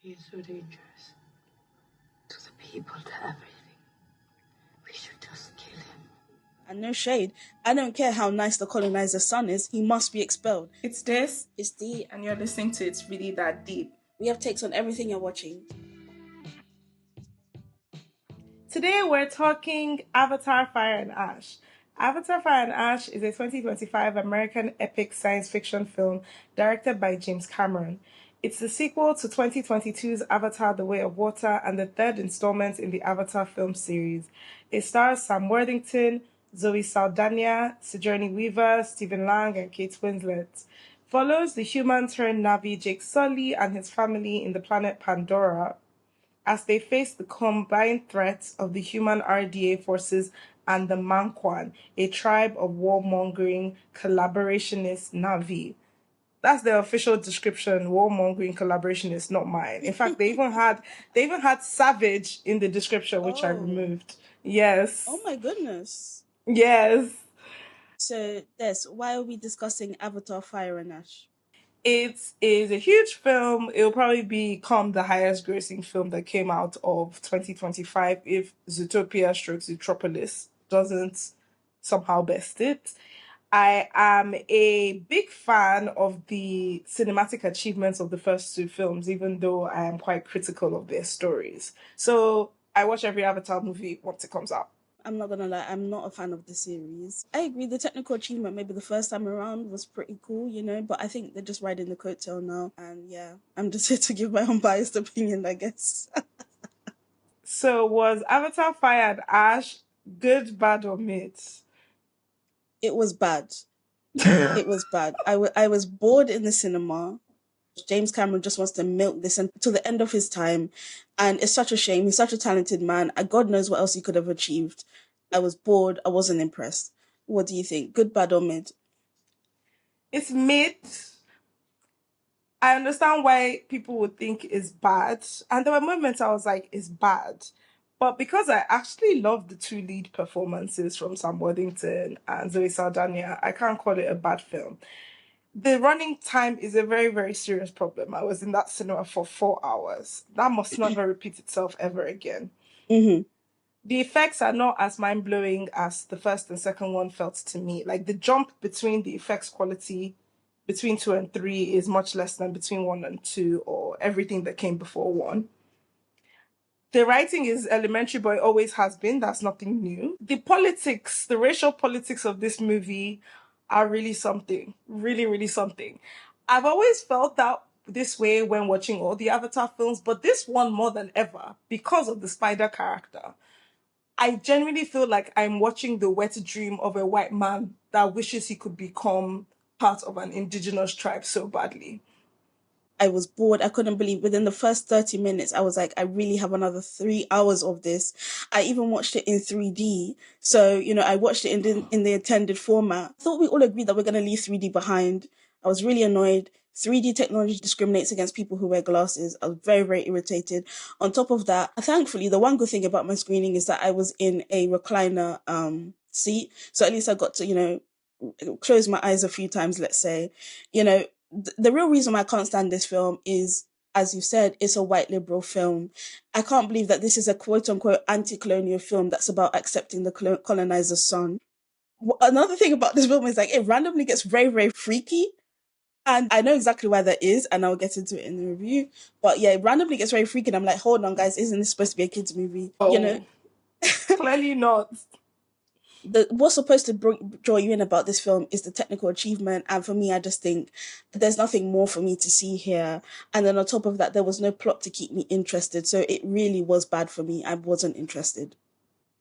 He is so dangerous. To the people, to everything. We should just kill him. And no shade, I don't care how nice the coloniser's son is, he must be expelled. It's this, It's deep. and you're listening to It's Really That Deep. We have takes on everything you're watching. Today we're talking Avatar Fire and Ash. Avatar Fire and Ash is a 2025 American epic science fiction film directed by James Cameron. It's the sequel to 2022's Avatar The Way of Water and the third installment in the Avatar film series. It stars Sam Worthington, Zoe Saldaña, Sigourney Weaver, Stephen Lang, and Kate Winslet. Follows the human-turned Na'vi Jake Sully and his family in the planet Pandora as they face the combined threats of the human RDA forces and the Mangkwan, a tribe of warmongering collaborationist Na'vi. That's the official description, warmongering collaborationist, not mine. In fact, they even had savage in the description, which I removed. Yes. Oh my goodness. Yes. So, Des, why are we discussing Avatar Fire and Ash? It is a huge film. It'll probably become the highest grossing film that came out of 2025 if Zootopia strokes Zootropolis doesn't somehow best it. I am a big fan of the cinematic achievements of the first two films, even though I am quite critical of their stories. So I watch every Avatar movie once it comes out. I'm not gonna lie, I'm not a fan of the series. I agree, the technical achievement maybe the first time around was pretty cool, but I think they're just riding the coattail now. And yeah, I'm just here to give my unbiased opinion, I guess. So was Avatar Fire and Ash good, bad, or mid? It was bad. It was bad. I was bored in the cinema. James Cameron just wants to milk this until the end of his time. And it's such a shame. He's such a talented man. God knows what else he could have achieved. I was bored. I wasn't impressed. What do you think? Good, bad, or mid? It's mid. I understand why people would think it's bad. And there were moments I was like, it's bad. But because I actually love the two lead performances from Sam Worthington and Zoe Saldaña, I can't call it a bad film. The running time is a very, very serious problem. I was in that cinema for 4 hours. That must never repeat itself ever again. Mm-hmm. The effects are not as mind-blowing as the first and second one felt to me. Like the jump between the effects quality between 2 and 3 is much less than between 1 and 2 or everything that came before 1. The writing is elementary, but it always has been. That's nothing new. The politics, the racial politics of this movie are really something. Really, really something. I've always felt that this way when watching all the Avatar films, but this one more than ever because of the spider character. I genuinely feel like I'm watching the wet dream of a white man that wishes he could become part of an indigenous tribe so badly. I was bored. I couldn't believe within the first 30 minutes, I was like, I really have another 3 hours of this. I even watched it in 3D. So, I watched it in the intended format. I thought we all agreed that we're going to leave 3D behind. I was really annoyed. 3D technology discriminates against people who wear glasses. I was very, very irritated. On top of that, thankfully, the one good thing about my screening is that I was in a recliner seat. So at least I got to, close my eyes a few times, let's say. The real reason why I can't stand this film is, as you said, it's a white liberal film. I can't believe that this is a quote-unquote anti-colonial film that's about accepting the coloniser's son. Another thing about this film is it randomly gets very, very freaky. And I know exactly why that is, and I'll get into it in the review. But yeah, it randomly gets very freaky, and I'm like, hold on, guys, isn't this supposed to be a kid's movie? Oh, clearly not. What's supposed to draw you in about this film is the technical achievement, and for me, I just think there's nothing more for me to see here. And then on top of that, there was no plot to keep me interested, so it really was bad for me. I wasn't interested.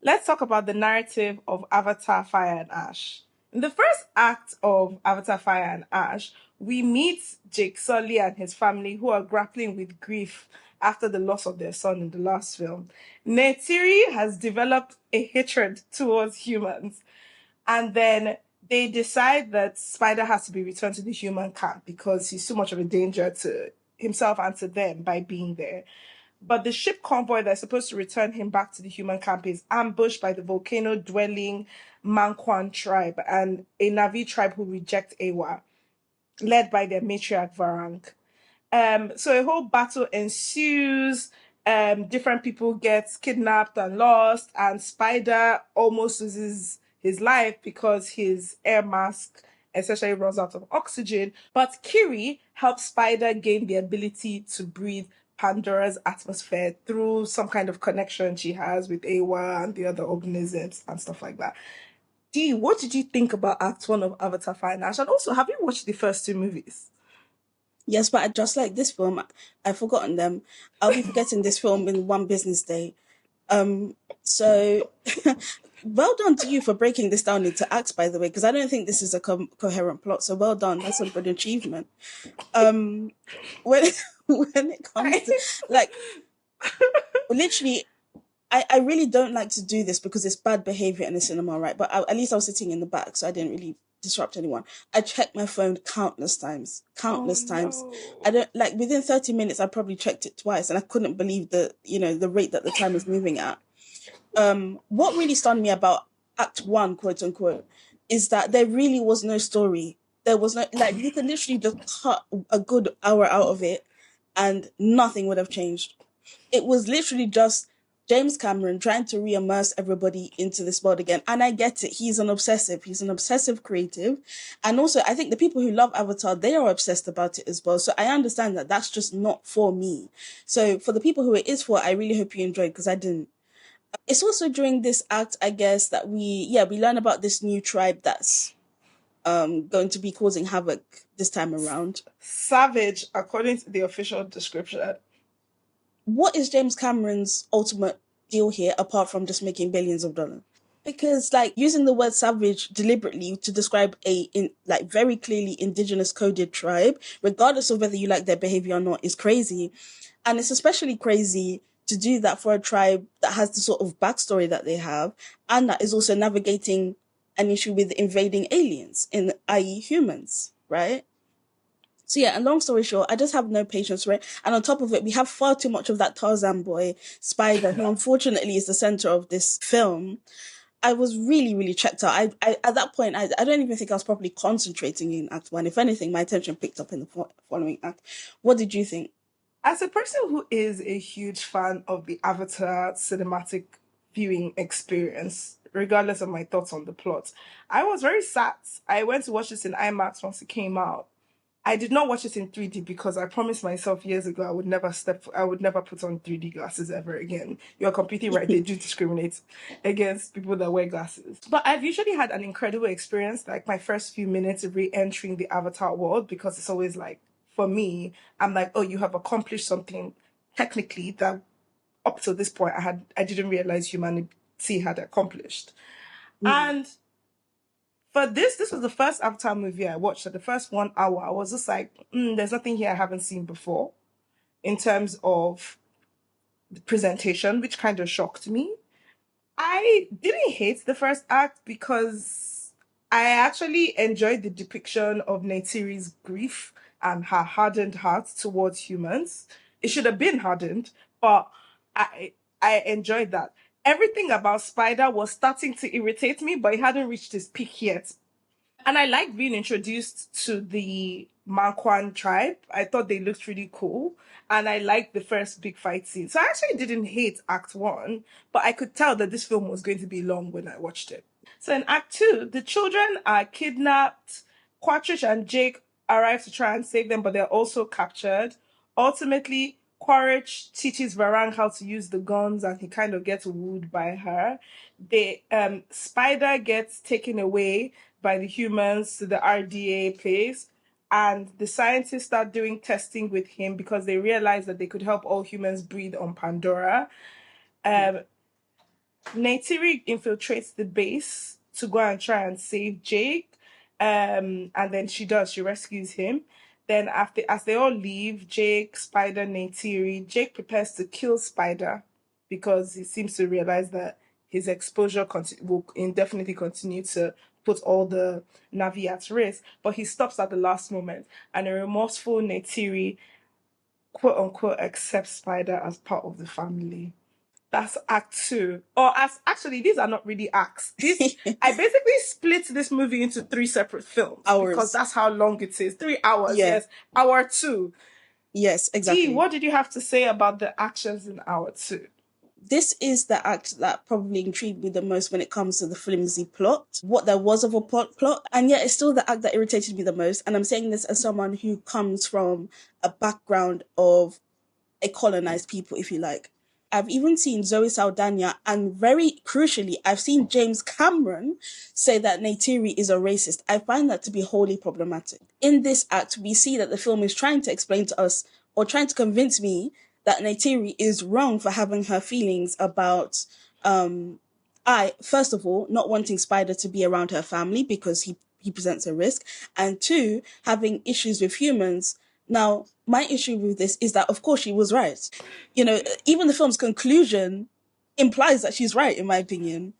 Let's talk about the narrative of Avatar Fire and Ash. In the first act of Avatar Fire and Ash, we meet Jake Sully and his family who are grappling with grief after the loss of their son in the last film. Neytiri has developed a hatred towards humans. And then they decide that Spider has to be returned to the human camp because he's too much of a danger to himself and to them by being there. But the ship convoy that's supposed to return him back to the human camp is ambushed by the volcano-dwelling Mangkwan tribe and a Na'vi tribe who reject Awa, led by their matriarch Varang. So a whole battle ensues. Different people get kidnapped and lost, and Spider almost loses his life because his air mask essentially runs out of oxygen. But Kiri helps Spider gain the ability to breathe Pandora's atmosphere through some kind of connection she has with Awa and the other organisms and stuff like that. Dee, what did you think about Act 1 of Avatar Fire and Ash? And also, have you watched the first two movies? Yes, but just like this film, I've forgotten them. I'll be forgetting this film in one business day. So well done to you for breaking this down into acts, by the way, because I don't think this is a coherent plot. So well done. That's a good achievement. When it comes to like literally, I really don't like to do this because it's bad behavior in the cinema, right? But at least I was sitting in the back, so I didn't really disrupt anyone. I checked my phone countless times. No. I don't like within 30 minutes I probably checked it twice, and I couldn't believe the rate that the time was moving at. What really stunned me about Act 1, quote unquote, is that there really was no story. There was no, like, you could literally just cut a good hour out of it and nothing would have changed. It was literally just James Cameron trying to re-immerse everybody into this world again. And I get it. He's an obsessive creative. And also, I think the people who love Avatar, they are obsessed about it as well. So I understand that that's just not for me. So for the people who it is for, I really hope you enjoyed, because I didn't. It's also during this act, I guess, that we learn about this new tribe that's going to be causing havoc this time around. Savage, according to the official description. What is James Cameron's ultimate deal here, apart from just making billions of dollars? Because, like, using the word savage deliberately to describe very clearly indigenous coded tribe, regardless of whether you like their behavior or not, is crazy. And it's especially crazy to do that for a tribe that has the sort of backstory that they have, and that is also navigating an issue with invading aliens, i.e. humans, right? So yeah, and long story short, I just have no patience for it. And on top of it, we have far too much of that Tarzan boy, Spider, who unfortunately is the center of this film. I was really, really checked out. I at that point, I don't even think I was properly concentrating in Act 1. If anything, my attention picked up in the following act. What did you think? As a person who is a huge fan of the Avatar cinematic viewing experience, regardless of my thoughts on the plot, I was very sad. I went to watch this in IMAX once it came out. I did not watch it in 3D because I promised myself years ago I would never put on 3D glasses ever again. You're completely right. They do discriminate against people that wear glasses. But I've usually had an incredible experience, like my first few minutes of re-entering the Avatar world, because it's always like, for me, I'm like, oh, you have accomplished something technically that up to this point I didn't realize humanity had accomplished. And for this was the first Avatar movie I watched. So the first 1 hour, I was just like, there's nothing here I haven't seen before in terms of the presentation, which kind of shocked me. I didn't hate the first act because I actually enjoyed the depiction of Neytiri's grief and her hardened heart towards humans. It should have been hardened, but I enjoyed that. Everything about Spider was starting to irritate me, but it hadn't reached its peak yet. And I liked being introduced to the Mangkwan tribe. I thought they looked really cool. And I liked the first big fight scene. So I actually didn't hate Act 1, but I could tell that this film was going to be long when I watched it. So in Act 2, the children are kidnapped. Quatrish and Jake arrive to try and save them, but they're also captured. Ultimately, Quaritch teaches Varang how to use the guns, and he kind of gets wooed by her. Spider gets taken away by the humans to the RDA place, and the scientists start doing testing with him because they realize that they could help all humans breathe on Pandora. Neytiri infiltrates the base to go and try and save Jake, and then she rescues him. Then as they all leave, Jake, Spider, Neytiri, Jake prepares to kill Spider because he seems to realize that his exposure will indefinitely continue to put all the Na'vi at risk. But he stops at the last moment, and a remorseful Neytiri, quote unquote, accepts Spider as part of the family. That's Act 2. Or actually, these are not really acts. I basically split this movie into 3 separate films. Hours. Because that's how long it is. 3 hours, Yeah. yes. Hour 2. Yes, Dee, exactly. what did you have to say about the actions in hour 2? This is the act that probably intrigued me the most when it comes to the flimsy plot, what there was of a plot, and yet it's still the act that irritated me the most. And I'm saying this as someone who comes from a background of a colonized people, if you like. I've even seen Zoe Saldaña, and very crucially, I've seen James Cameron say that Neytiri is a racist. I find that to be wholly problematic. In this act, we see that the film is trying to explain to us, or trying to convince me, that Neytiri is wrong for having her feelings about, first of all, not wanting Spider to be around her family because he presents a risk, and two, having issues with humans. Now, my issue with this is that, of course, she was right. You know, even the film's conclusion implies that she's right, in my opinion.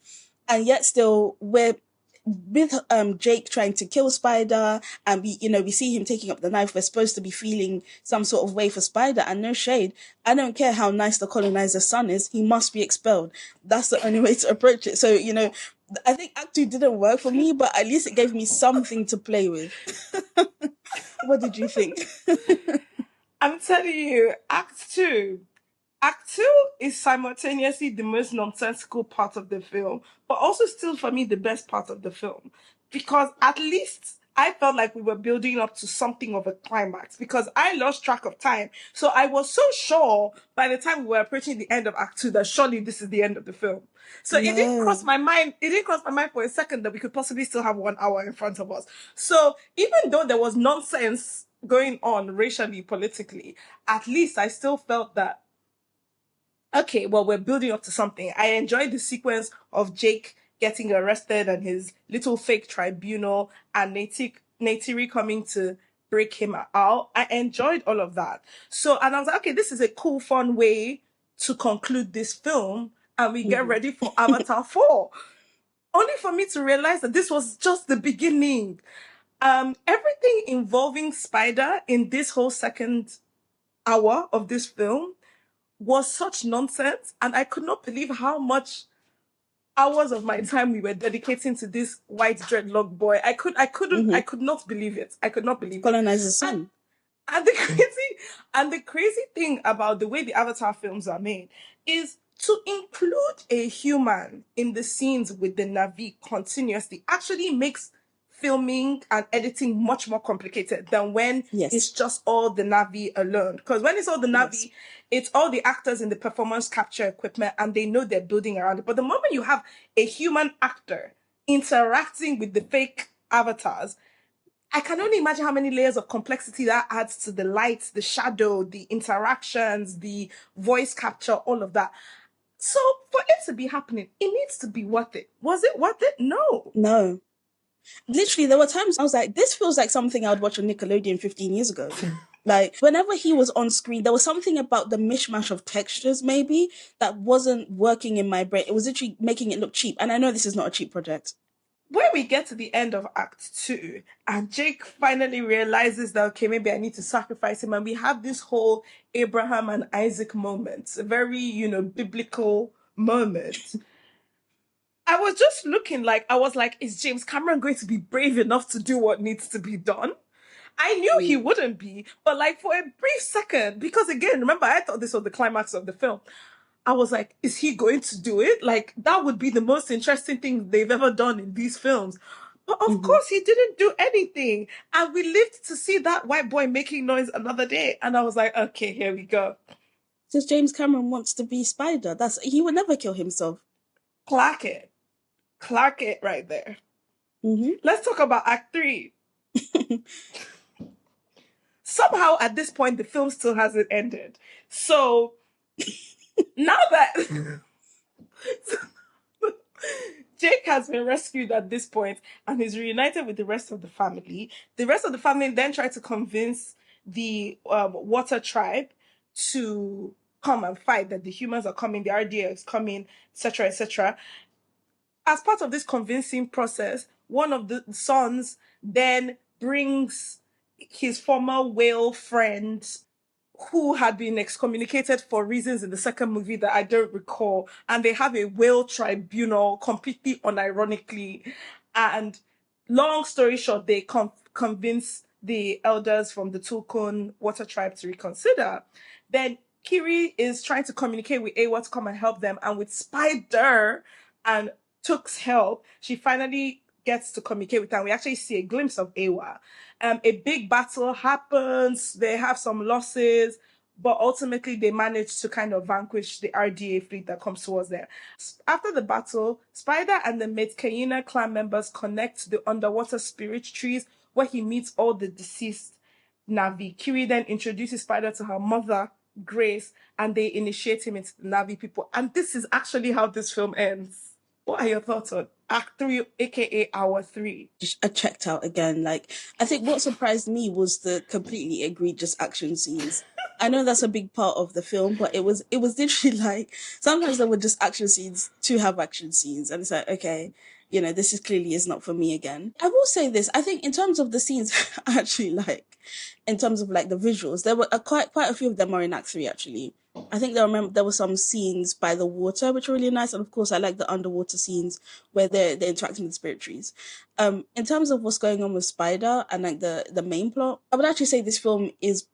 And yet still, we're with Jake trying to kill Spider, and we see him taking up the knife. We're supposed to be feeling some sort of way for Spider, and no shade. I don't care how nice the coloniser's son is, he must be expelled. That's the only way to approach it. So, I think Act 2 didn't work for me, but at least it gave me something to play with. What did you think? I'm telling you, Act 2 is simultaneously the most nonsensical part of the film, but also still for me the best part of the film. Because at least I felt like we were building up to something of a climax, because I lost track of time. So I was so sure by the time we were approaching the end of Act 2 that surely this is the end of the film. So it didn't cross my mind for a second that we could possibly still have 1 hour in front of us. So even though there was nonsense going on racially, politically, at least I still felt that, okay, well, we're building up to something. I enjoyed the sequence of Jake getting arrested and his little fake tribunal, and Neytiri coming to break him out. I enjoyed all of that. So, and I was like, okay, this is a cool, fun way to conclude this film, and we get ready for Avatar 4. Only for me to realize that this was just the beginning. Everything involving Spider in this whole second hour of this film was such nonsense, and I could not believe how much hours of my time we were dedicating to this white dreadlock boy. I could not believe it. I could not believe it. Coloniser's son. And the crazy thing about the way the Avatar films are made is to include a human in the scenes with the Na'vi continuously actually makes filming and editing much more complicated than when it's just all the Na'vi alone. Because when it's all the Na'vi, it's all the actors in the performance capture equipment, and they know they're building around it. But the moment you have a human actor interacting with the fake avatars, I can only imagine how many layers of complexity that adds to the lights, the shadow, the interactions, the voice capture, all of that. So for it to be happening, it needs to be worth it. Was it worth it? No. Literally, there were times I was like, this feels like something I would watch on Nickelodeon 15 years ago. Like, whenever he was on screen, there was something about the mishmash of textures, maybe, that wasn't working in my brain. It was literally making it look cheap. And I know this is not a cheap project. When we get to the end of Act 2, and Jake finally realizes that, okay, maybe I need to sacrifice him, and we have this whole Abraham and Isaac moment, a very, biblical moment. I was just looking I was like, is James Cameron going to be brave enough to do what needs to be done? I knew he wouldn't be, but for a brief second, because again, remember, I thought this was the climax of the film. I was like, is he going to do it? That would be the most interesting thing they've ever done in these films. But of course, he didn't do anything. And we lived to see that white boy making noise another day. And I was like, okay, here we go. Because James Cameron wants to be Spider. He would never kill himself. Clark it right there. Let's talk about Act 3. Somehow, at this point, the film still hasn't ended. So, now that Jake has been rescued at this point and is reunited with the rest of the family then try to convince the Water Tribe to come and fight, that the humans are coming, the RDA is coming, etc., etc. As part of this convincing process, one of the sons then brings his former whale friend, who had been excommunicated for reasons in the second movie that I don't recall, and they have a whale tribunal completely unironically. And long story short, they convince the elders from the Tulkun water tribe to reconsider, then Kiri is trying to communicate with Awa to come and help them. And with Spider and Took's help, she finally gets to communicate with them. We actually see a glimpse of Awa. A big battle happens. They have some losses, but ultimately they manage to kind of vanquish the RDA fleet that comes towards them. After the battle, Spider and the Metcalina clan members connect to the underwater spirit trees where he meets all the deceased Navi. Kiri then introduces Spider to her mother, Grace, and they initiate him into the Navi people. And this is actually how this film ends. What are your thoughts on Act 3, aka Hour 3? I checked out again. Like, I think what surprised me was the completely egregious action scenes. I know that's a big part of the film, but it was literally like, sometimes there were just action scenes to have action scenes. And it's like, okay, you know, this is clearly is not for me again. I will say this, I think in terms of the scenes, actually, like, in terms of like the visuals, there were quite a few of them are in Act 3 actually. I think there were some scenes by the water which were really nice, and of course I like the underwater scenes where they're interacting with spirit trees. In terms of what's going on with Spider and like the main plot, I would actually say this film is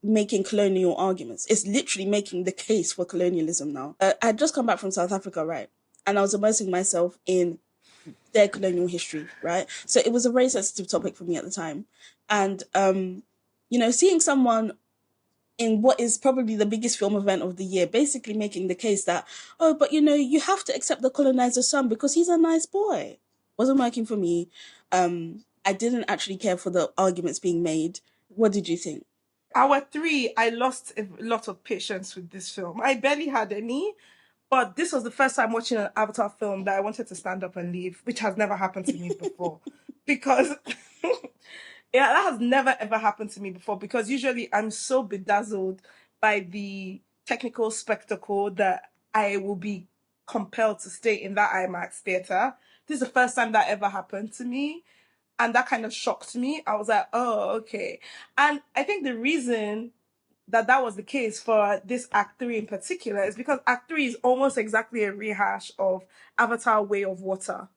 making colonial arguments. It's literally making the case for colonialism now. I had just come back from South Africa, right? And I was immersing myself in their colonial history, right? So it was a very sensitive topic for me at the time. And, you know, seeing someone in what is probably the biggest film event of the year, basically making the case that, oh, but you know, you have to accept the coloniser's son because he's a nice boy. Wasn't working for me. I didn't actually care for the arguments being made. What did you think? Hour 3, I lost a lot of patience with this film. I barely had any, but this was the first time watching an Avatar film that I wanted to stand up and leave, which has never happened to me before. Because... yeah, that has never ever happened to me before, because usually I'm so bedazzled by the technical spectacle that I will be compelled to stay in that IMAX theater. This is the first time that ever happened to me, and that kind of shocked me. I was like, oh, okay. And I think the reason that was the case for this Act 3 in particular is because Act 3 is almost exactly a rehash of Avatar: Way of Water.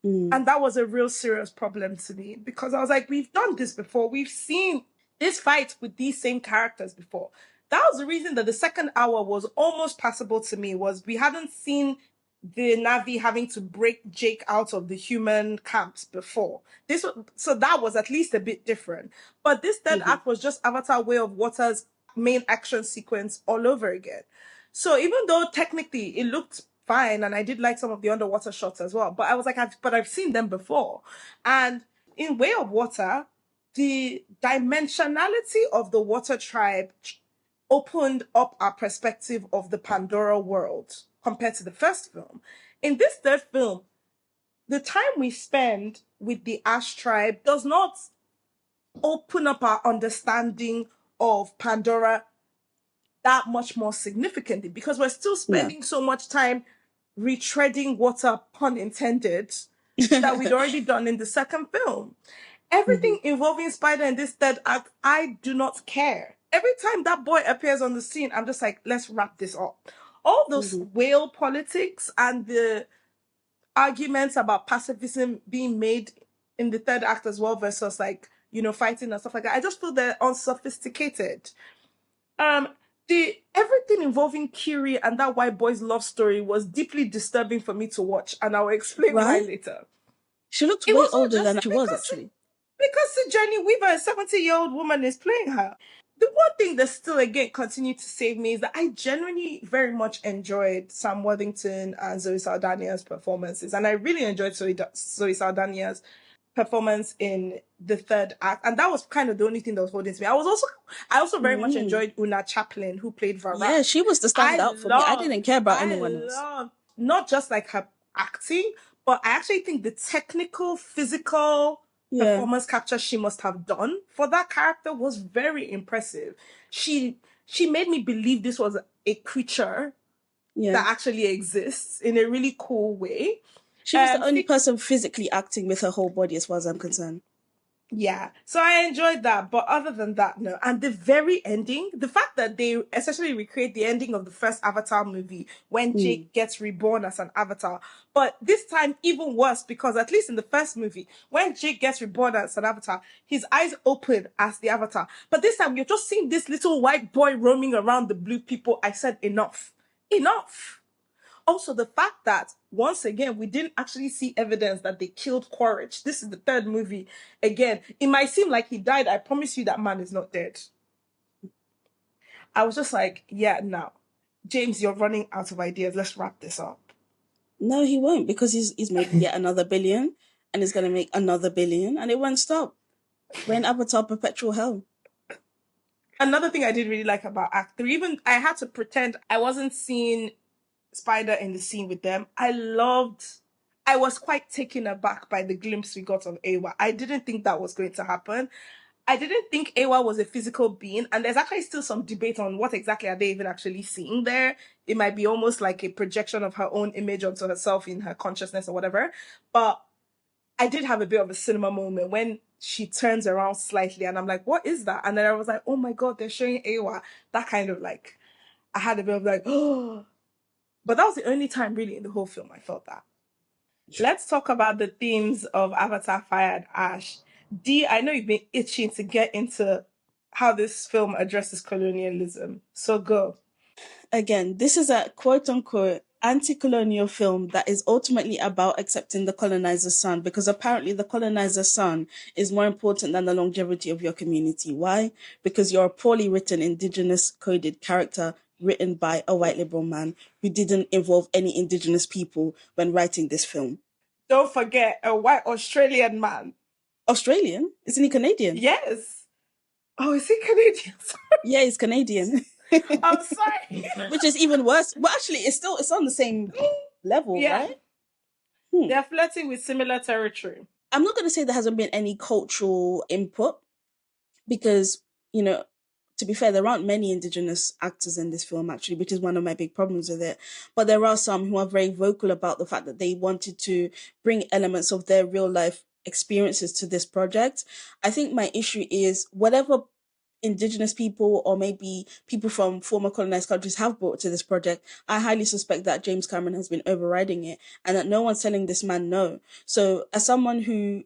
And that was a real serious problem to me, because I was like, we've done this before. We've seen this fight with these same characters before. That was the reason that the second hour was almost passable to me, was we hadn't seen the Navi having to break Jake out of the human camps before. So that was at least a bit different. But this third act was just Avatar: Way of Water's main action sequence all over again. So even though technically it looked fine, and I did like some of the underwater shots as well, but I was like, I've seen them before. And in Way of Water, the dimensionality of the water tribe opened up our perspective of the Pandora world compared to the first film. In this third film, the time we spend with the Ash tribe does not open up our understanding of Pandora that much more significantly, because we're still spending so much time retreading water, pun intended, that we'd already done in the second film. Everything involving Spider in this third act, I do not care. Every time that boy appears on the scene, I'm just like, let's wrap this up. All those whale politics and the arguments about pacifism being made in the third act as well, versus like, you know, fighting and stuff like that, I just feel they're unsophisticated. Everything involving Kiri and that white boy's love story was deeply disturbing for me to watch, and I'll explain why later. She looked way older than she was, actually. Because Sigourney Weaver, a 70-year-old woman, is playing her. The one thing that still, again, continued to save me is that I genuinely very much enjoyed Sam Worthington and Zoe Saldaña's performances, and I really enjoyed Zoe Saldaña's performance in the third act, and that was kind of the only thing that was holding to me. I also very much enjoyed Una Chaplin, who played Vara. Yeah, she was the standout for me. I didn't care about anyone else. Not just like her acting, but I actually think the technical, physical performance capture she must have done for that character was very impressive. She made me believe this was a creature that actually exists in a really cool way. She was the only person physically acting with her whole body, as far as I'm concerned. Yeah, so I enjoyed that, but other than that, no. And the very ending, the fact that they essentially recreate the ending of the first Avatar movie when Jake gets reborn as an Avatar, but this time even worse because at least in the first movie, when Jake gets reborn as an Avatar, his eyes open as the Avatar. But this time, you're just seeing this little white boy roaming around the blue people. I said enough, enough. Also, the fact that, once again, we didn't actually see evidence that they killed Quaritch. This is the third movie. Again, it might seem like he died. I promise you that man is not dead. I was just like, yeah, no. James, you're running out of ideas. Let's wrap this up. No, he won't, because he's made yet another billion, and he's going to make another billion, and it won't stop. We're in Avatar perpetual hell. Another thing I did really like about Act 3, even I had to pretend I wasn't seeing Spider in the scene with them. I was quite taken aback by the glimpse we got of Awa. I didn't think that was going to happen. I didn't think Awa was a physical being, and there's actually still some debate on what exactly are they even actually seeing there. It might be almost like a projection of her own image onto herself in her consciousness or whatever. But I did have a bit of a cinema moment when she turns around slightly, and I'm like, what is that? And then I was like, oh my God, they're showing Awa. That kind of like, I had a bit of like, oh. But that was the only time really in the whole film I felt that. Let's talk about the themes of Avatar Fire and Ash. Dee, I know you've been itching to get into how this film addresses colonialism. So go. Again, this is a quote-unquote anti-colonial film that is ultimately about accepting the colonizer's son, because apparently the colonizer's son is more important than the longevity of your community. Why? Because you're a poorly written indigenous coded character written by a white liberal man who didn't involve any indigenous people when writing this film. Don't forget, a white Australian man. Australian? Isn't he Canadian? Yes. Oh, is he Canadian? Yeah, he's Canadian. I'm sorry. Which is even worse. Well, actually, it's on the same level, right? They're flirting with similar territory. I'm not going to say there hasn't been any cultural input, because, you know, to be fair, there aren't many indigenous actors in this film, actually, which is one of my big problems with it. But there are some who are very vocal about the fact that they wanted to bring elements of their real life experiences to this project. I think my issue is whatever indigenous people or maybe people from former colonized countries have brought to this project, I highly suspect that James Cameron has been overriding it and that no one's telling this man no. So as someone who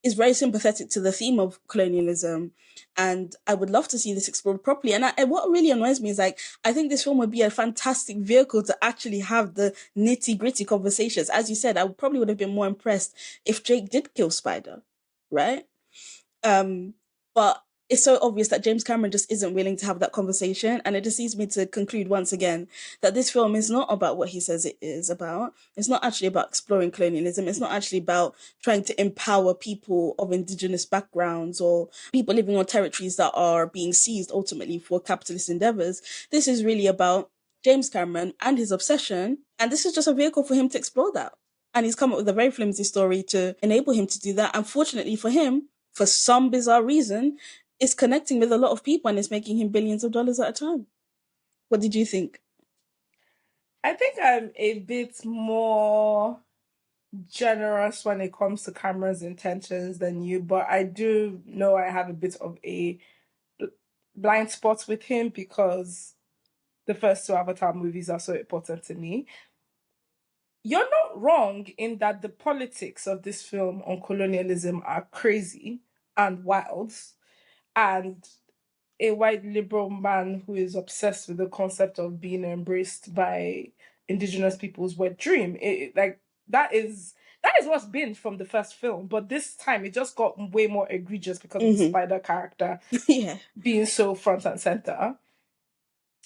is very sympathetic to the theme of colonialism, and I would love to see this explored properly. And what really annoys me is, like, I think this film would be a fantastic vehicle to actually have the nitty-gritty conversations. As you said, I probably would have been more impressed if Jake did kill Spider, right? But it's so obvious that James Cameron just isn't willing to have that conversation. And it just leads me to conclude once again that this film is not about what he says it is about. It's not actually about exploring colonialism. It's not actually about trying to empower people of indigenous backgrounds or people living on territories that are being seized ultimately for capitalist endeavors. This is really about James Cameron and his obsession. And this is just a vehicle for him to explore that. And he's come up with a very flimsy story to enable him to do that. Unfortunately for him, for some bizarre reason, it's connecting with a lot of people and it's making him billions of dollars at a time. What did you think? I think I'm a bit more generous when it comes to Cameron's intentions than you, but I do know I have a bit of a blind spot with him because the first two Avatar movies are so important to me. You're not wrong in that the politics of this film on colonialism are crazy and wild, and a white liberal man who is obsessed with the concept of being embraced by indigenous people's wet dream. That is what's been from the first film, but this time it just got way more egregious because of the Spider character being so front and center.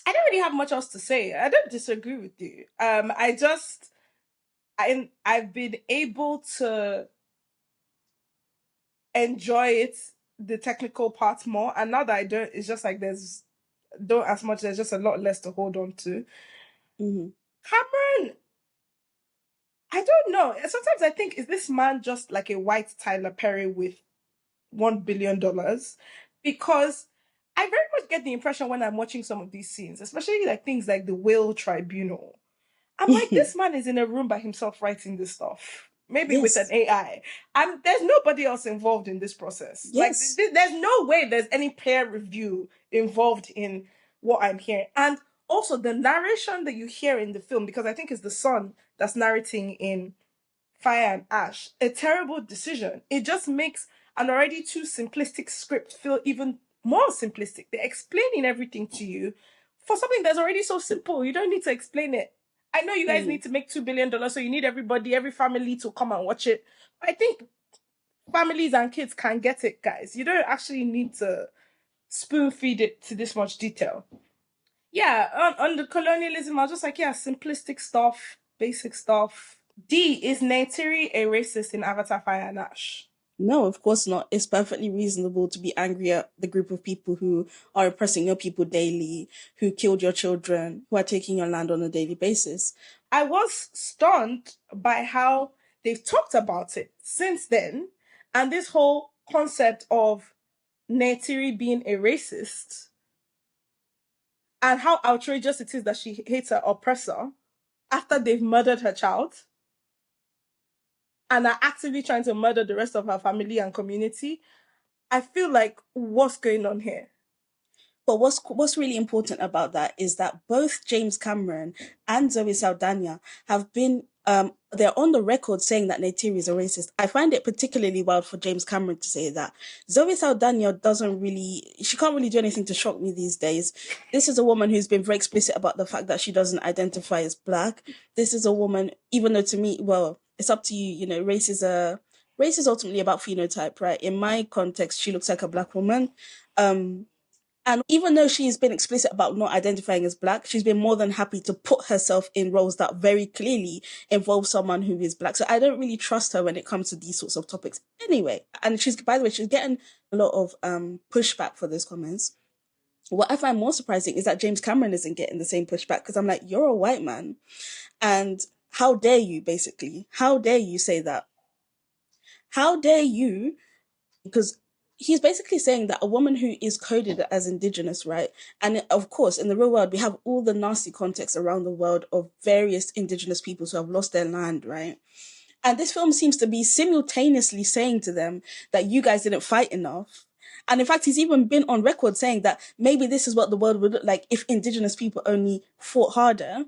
I don't really have much else to say. I don't disagree with you. I've been able to enjoy it, the technical part more, and now that I don't, it's just like there's just a lot less to hold on to. Cameron, I don't know. Sometimes I think, is this man just like a white Tyler Perry with $1 billion? Because I very much get the impression when I'm watching some of these scenes, especially like things like the Whale Tribunal, I'm like, this man is in a room by himself writing this stuff. maybe with an AI. And there's nobody else involved in this process. Yes. Like, there's no way there's any peer review involved in what I'm hearing. And also the narration that you hear in the film, because I think it's the son that's narrating in Fire and Ash, a terrible decision. It just makes an already too simplistic script feel even more simplistic. They're explaining everything to you for something that's already so simple. You don't need to explain it. I know you guys need to make $2 billion, so you need every family to come and watch it. I think families and kids can get it, guys. You don't actually need to spoon feed it to this much detail. Yeah, on the colonialism, I was just like, yeah, simplistic stuff, basic stuff. D, is Neytiri a racist in Avatar Fire and Ash? No, of course not. It's perfectly reasonable to be angry at the group of people who are oppressing your people daily, who killed your children, who are taking your land on a daily basis. I was stunned by how they've talked about it since then, and this whole concept of Neytiri being a racist and how outrageous it is that she hates her oppressor after they've murdered her child and are actively trying to murder the rest of her family and community. I feel like, what's going on here? But what's really important about that is that both James Cameron and Zoe Saldaña have been they're on the record saying that Neytiri is a racist. I find it particularly wild for James Cameron to say that. Zoe Saldaña she can't really do anything to shock me these days. This is a woman who's been very explicit about the fact that she doesn't identify as Black. This is a woman, even though to me, well, it's up to you, race is ultimately about phenotype, right? In my context, she looks like a Black woman. And even though she's been explicit about not identifying as Black, she's been more than happy to put herself in roles that very clearly involve someone who is Black. So I don't really trust her when it comes to these sorts of topics anyway. And by the way, she's getting a lot of pushback for those comments. What I find more surprising is that James Cameron isn't getting the same pushback, because I'm like, you're a white man. And how dare you, basically? How dare you say that? How dare you? Because he's basically saying that a woman who is coded as Indigenous, right? And of course, in the real world, we have all the nasty context around the world of various Indigenous peoples who have lost their land, right? And this film seems to be simultaneously saying to them that you guys didn't fight enough. And in fact, he's even been on record saying that maybe this is what the world would look like if Indigenous people only fought harder.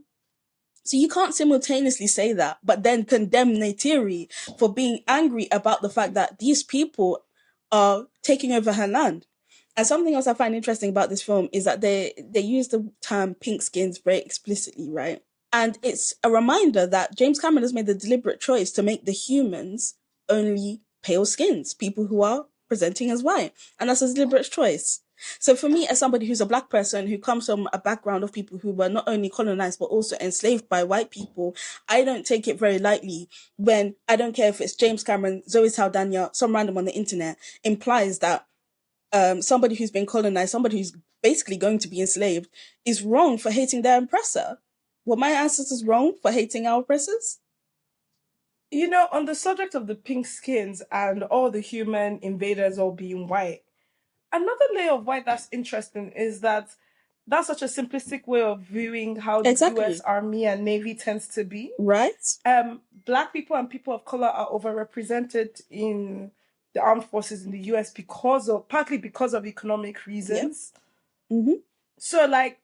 So you can't simultaneously say that, but then condemn Neytiri for being angry about the fact that these people are taking over her land. And something else I find interesting about this film is that they use the term pink skins very explicitly, right? And it's a reminder that James Cameron has made the deliberate choice to make the humans only pale skins, people who are presenting as white. And that's a deliberate choice. So for me, as somebody who's a Black person who comes from a background of people who were not only colonized, but also enslaved by white people, I don't take it very lightly when, I don't care if it's James Cameron, Zoe Saldaña, some random on the internet, implies that somebody who's been colonized, somebody who's basically going to be enslaved, is wrong for hating their oppressor. Were my ancestors wrong for hating our oppressors? On the subject of the pink skins and all the human invaders all being white, another layer of white that's interesting is that that's such a simplistic way of viewing how the US Army and Navy tends to be. Right. Black people and people of color are overrepresented in the armed forces in the US partly because of economic reasons. Yep. Mm-hmm. So, like,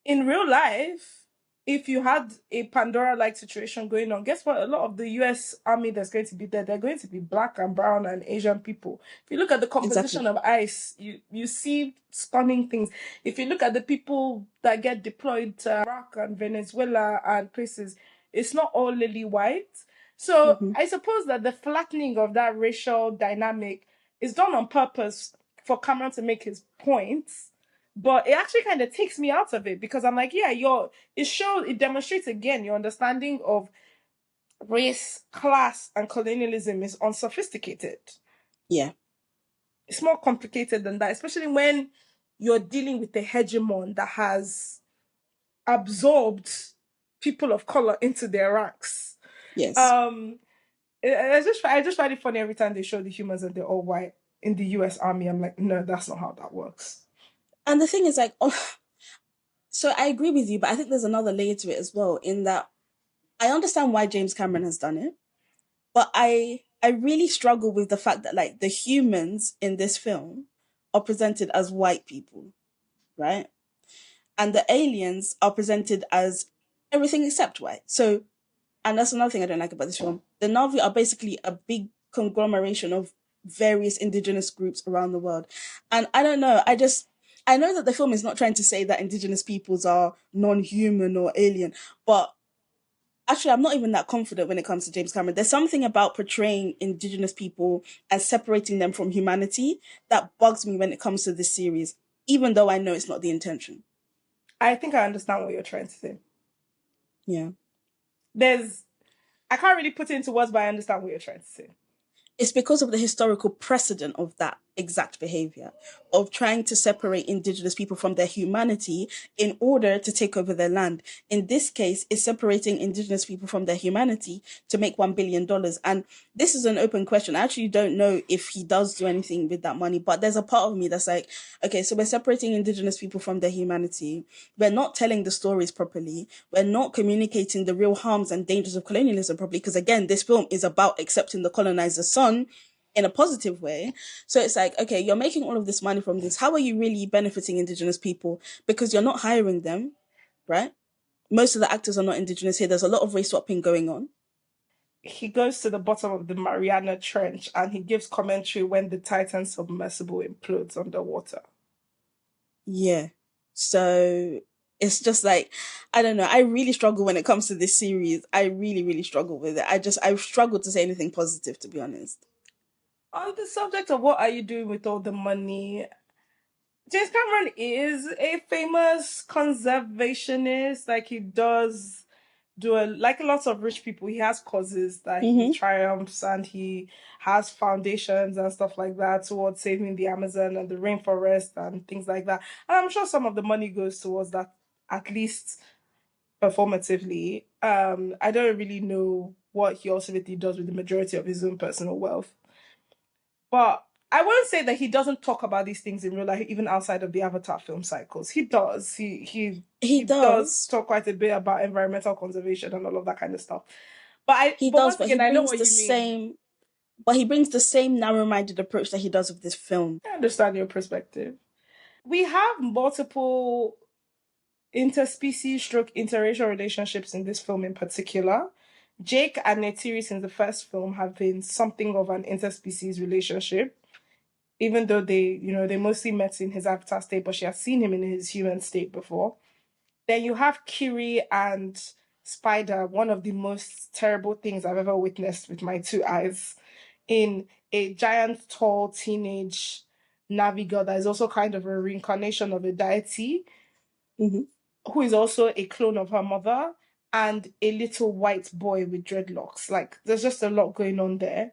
in real life, if you had a Pandora-like situation going on, guess what? A lot of the US Army that's going to be there, they're going to be Black and brown and Asian people. If you look at the composition of ICE, you see stunning things. If you look at the people that get deployed to Iraq and Venezuela and places, it's not all lily white. So I suppose that the flattening of that racial dynamic is done on purpose for Cameron to make his points. But it actually kind of takes me out of it, because I'm like, yeah, it demonstrates again your understanding of race, class, and colonialism is unsophisticated. Yeah. It's more complicated than that, especially when you're dealing with a hegemon that has absorbed people of color into their ranks. Yes. I just find it funny every time they show the humans and they're all white in the US Army. I'm like, no, that's not how that works. And the thing is, like, so I agree with you, but I think there's another layer to it as well, in that I understand why James Cameron has done it. But I really struggle with the fact that like the humans in this film are presented as white people, right? And the aliens are presented as everything except white. So, and that's another thing I don't like about this film. The Na'vi are basically a big conglomeration of various indigenous groups around the world. And I don't know, I know that the film is not trying to say that indigenous peoples are non-human or alien, but actually I'm not even that confident when it comes to James Cameron. There's something about portraying indigenous people and separating them from humanity that bugs me when it comes to this series, even though I know it's not the intention. I think I understand what you're trying to say. Yeah. I can't really put it into words, but I understand what you're trying to say. It's because of the historical precedent of that exact behavior, of trying to separate indigenous people from their humanity in order to take over their land. In this case, it's separating indigenous people from their humanity to make $1 billion. And this is an open question. I actually don't know if he does do anything with that money, but there's a part of me that's like, okay, so we're separating indigenous people from their humanity. We're not telling the stories properly. We're not communicating the real harms and dangers of colonialism properly. Because again, this film is about accepting the colonizer's son in a positive way. So it's like, okay, you're making all of this money from this. How are you really benefiting indigenous people? Because you're not hiring them, right? Most of the actors are not indigenous here. There's a lot of race swapping going on. He goes to the bottom of the Mariana Trench and he gives commentary when the Titan submersible implodes underwater. Yeah. So it's just like, I don't know. I really struggle when it comes to this series. I really, really struggle with it. I've struggled to say anything positive, to be honest. On the subject of what are you doing with all the money, James Cameron is a famous conservationist. Like he does like a lot of rich people, he has causes that he triumphs, and he has foundations and stuff like that towards saving the Amazon and the rainforest and things like that. And I'm sure some of the money goes towards that, at least performatively. I don't really know what he ultimately does with the majority of his own personal wealth. But I won't say that he doesn't talk about these things in real life, even outside of the Avatar film cycles. He does. He does talk quite a bit about environmental conservation and all of that kind of stuff. But he brings the same narrow-minded approach that he does with this film. I understand your perspective. We have multiple interspecies interracial relationships in this film in particular. Jake and Neytiri since the first film have been something of an interspecies relationship, even though they mostly met in his avatar state, but she has seen him in his human state before. Then you have Kiri and Spider, one of the most terrible things I've ever witnessed with my two eyes, in a giant, tall, teenage Na'vi girl that is also kind of a reincarnation of a deity, who is also a clone of her mother, and a little white boy with dreadlocks. Like, there's just a lot going on there.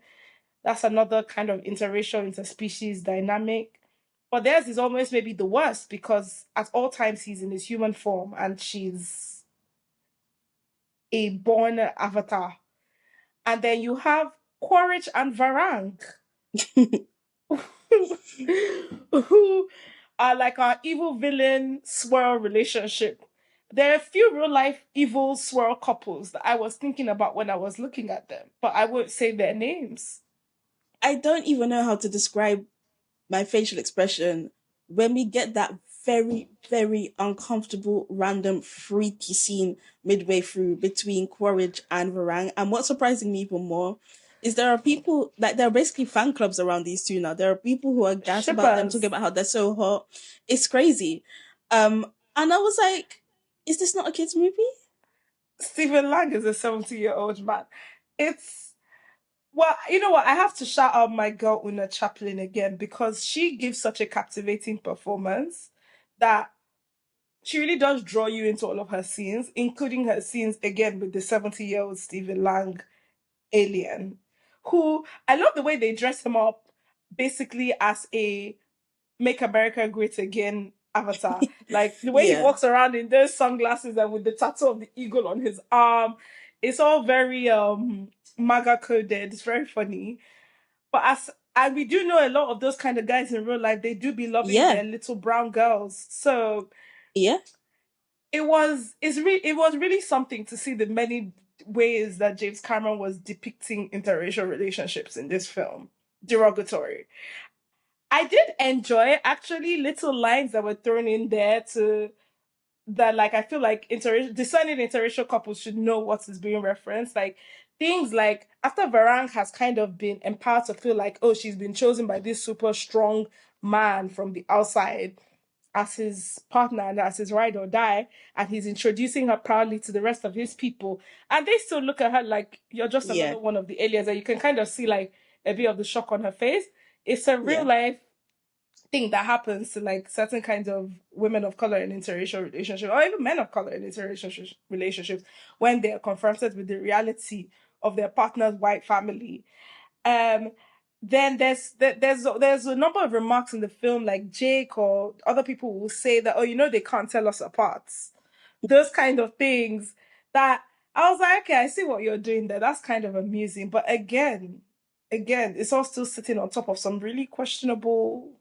That's another kind of interracial, interspecies dynamic. But theirs is almost maybe the worst, because at all times he's in his human form and she's a born avatar. And then you have Quaritch and Varang, who are like our evil villain swirl relationship. There are a few real life evil swirl couples that I was thinking about when I was looking at them, but I won't say their names. I don't even know how to describe my facial expression when we get that very, very uncomfortable, random, freaky scene midway through between Quaritch and Varang. And what's surprising me even more is there are people, like, there are basically fan clubs around these two now. There are people who are gassed about them, talking about how they're so hot. It's crazy. And I was like, is this not a kid's movie? Stephen Lang is a 70-year-old man. Well, you know what? I have to shout out my girl Una Chaplin again, because she gives such a captivating performance that she really does draw you into all of her scenes, including her scenes again with the 70-year-old Stephen Lang alien, who I love the way they dress him up basically as a Make America Great Again avatar. Like the way he walks around in those sunglasses and with the tattoo of the eagle on his arm. It's all very MAGA coded. It's very funny. But and we do know a lot of those kind of guys in real life, they do be loving their little brown girls. So it was really something to see the many ways that James Cameron was depicting interracial relationships in this film. Derogatory. I did enjoy actually little lines that were thrown in there to that, like, I feel like discerning interracial couples should know what is being referenced. Like things like after Varang has kind of been empowered to feel like, oh, she's been chosen by this super strong man from the outside as his partner and as his ride or die, and he's introducing her proudly to the rest of his people, and they still look at her like you're just another one of the aliens, and you can kind of see like a bit of the shock on her face. It's a real life thing that happens to like certain kinds of women of color in interracial relationships, or even men of color in interracial relationships, when they are confronted with the reality of their partner's white family. Then there's a number of remarks in the film, like Jake or other people will say that, oh, you know, they can't tell us apart. Those kind of things that I was like, okay, I see what you're doing there. That's kind of amusing. But again, it's all still sitting on top of some really questionable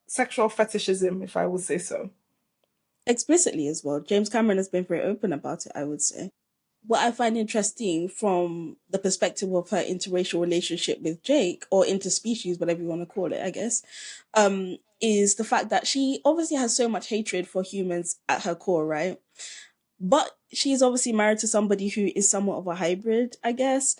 sexual fetishism, if I would say so. Explicitly as well. James Cameron has been very open about it, I would say. What I find interesting from the perspective of her interracial relationship with Jake, or interspecies, whatever you want to call it, I guess, is the fact that she obviously has so much hatred for humans at her core, right? But she's obviously married to somebody who is somewhat of a hybrid, I guess.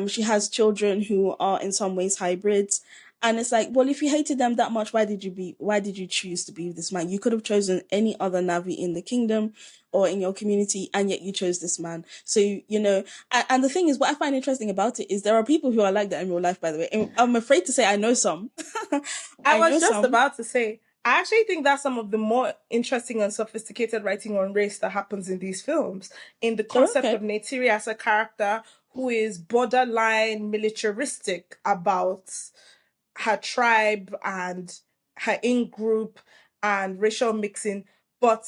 She has children who are in some ways hybrids. And it's like, well, if you hated them that much, why did you choose to be with this man? You could have chosen any other Navi in the kingdom or in your community, and yet you chose this man. So, you know, and the thing is, what I find interesting about it is there are people who are like that in real life, by the way. And I'm afraid to say I know some. I was just about to say, I actually think that's some of the more interesting and sophisticated writing on race that happens in these films. In the concept of Neytiri as a character who is borderline militaristic about her tribe and her in-group and racial mixing, but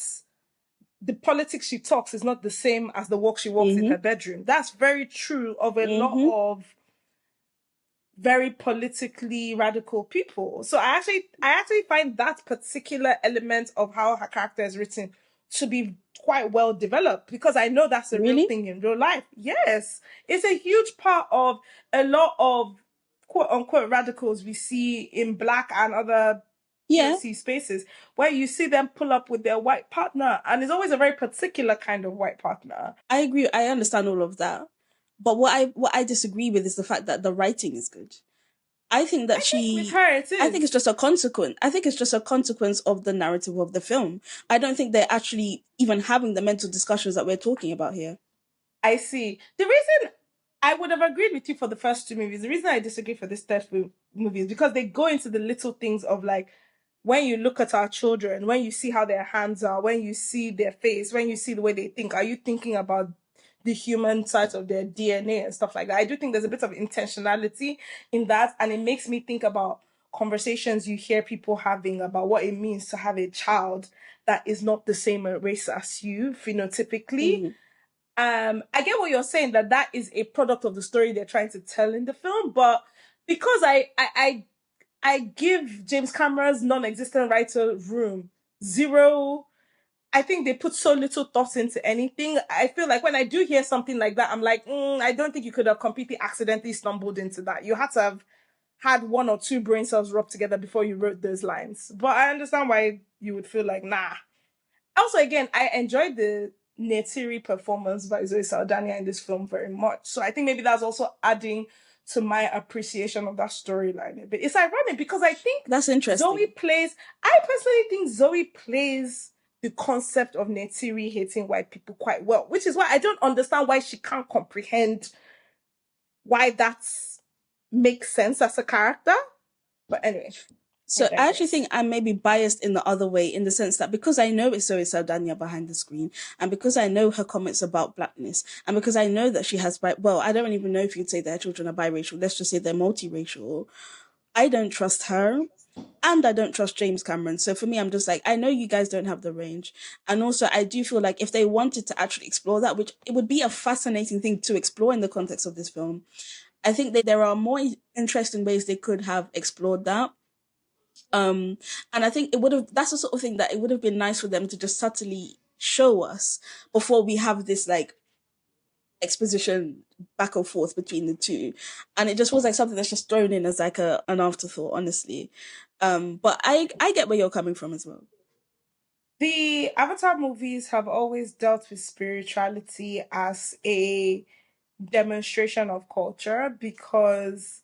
the politics she talks is not the same as the walk she walks in her bedroom. That's very true of a lot of very politically radical people. So I actually find that particular element of how her character is written to be quite well developed, because I know that's a real thing in real life. Yes, it's a huge part of a lot of quote unquote radicals we see in Black and other POC spaces, where you see them pull up with their white partner, and it's always a very particular kind of white partner. I agree. I understand all of that. But what I disagree with is the fact that the writing is good. I think that with her, it is. I think it's just a consequence. I think it's just a consequence of the narrative of the film. I don't think they're actually even having the mental discussions that we're talking about here. I see. The reason I would have agreed with you for the first two movies, the reason I disagree for this third movie is because they go into the little things of like, when you look at our children, when you see how their hands are, when you see their face, when you see the way they think, are you thinking about the human side of their DNA and stuff like that? I do think there's a bit of intentionality in that, and it makes me think about conversations you hear people having about what it means to have a child that is not the same race as you phenotypically. I get what you're saying, that is a product of the story they're trying to tell in the film, but because I give James Cameron's non-existent writer room zero. I think they put so little thought into anything. I feel like when I do hear something like that, I'm like, I don't think you could have completely accidentally stumbled into that. You had to have had one or two brain cells rub together before you wrote those lines. But I understand why you would feel like, nah. Also, again, I enjoyed the Neytiri performance by Zoe Saldaña in this film very much. So I think maybe that's also adding to my appreciation of that storyline. But it's ironic because I think that's interesting. I personally think Zoe plays the concept of Neytiri hating white people quite well, which is why I don't understand why she can't comprehend why that makes sense as a character. But anyway. So I actually think I may be biased in the other way, in the sense that because I know it's Zoe Saldaña behind the screen, and because I know her comments about Blackness, and because I know that she has, well, I don't even know if you'd say their children are biracial, let's just say they're multiracial, I don't trust her, and I don't trust James Cameron. So for me, I'm just like, I know you guys don't have the range. And also, I do feel like if they wanted to actually explore that, which it would be a fascinating thing to explore in the context of this film, I think that there are more interesting ways they could have explored that. And I think that's the sort of thing that it would have been nice for them to just subtly show us before we have this like exposition back and forth between the two, and it just feels like something that's just thrown in as like an afterthought, honestly. But I get where you're coming from as well. The Avatar movies have always dealt with spirituality as a demonstration of culture because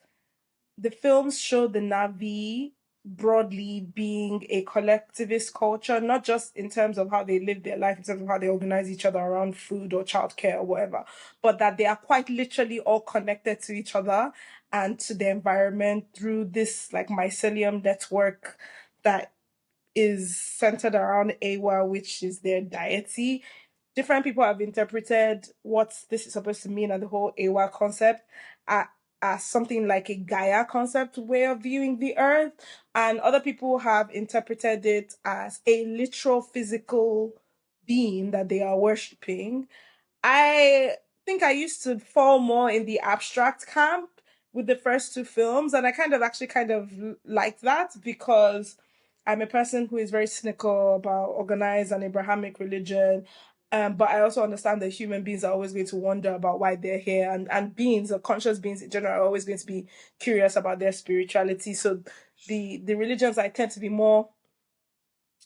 the films show the Na'vi broadly being a collectivist culture, not just in terms of how they live their life, in terms of how they organize each other around food or childcare or whatever, but that they are quite literally all connected to each other and to the environment through this like mycelium network that is centered around Awa, which is their deity. Different people have interpreted what this is supposed to mean and the whole Awa concept as something like a Gaia concept way of viewing the earth. And other people have interpreted it as a literal physical being that they are worshipping. I think I used to fall more in the abstract camp with the first two films, and I kind of like that because I'm a person who is very cynical about organized and Abrahamic religion. But I also understand that human beings are always going to wonder about why they're here, and beings or conscious beings in general are always going to be curious about their spirituality. So the religions I tend to be more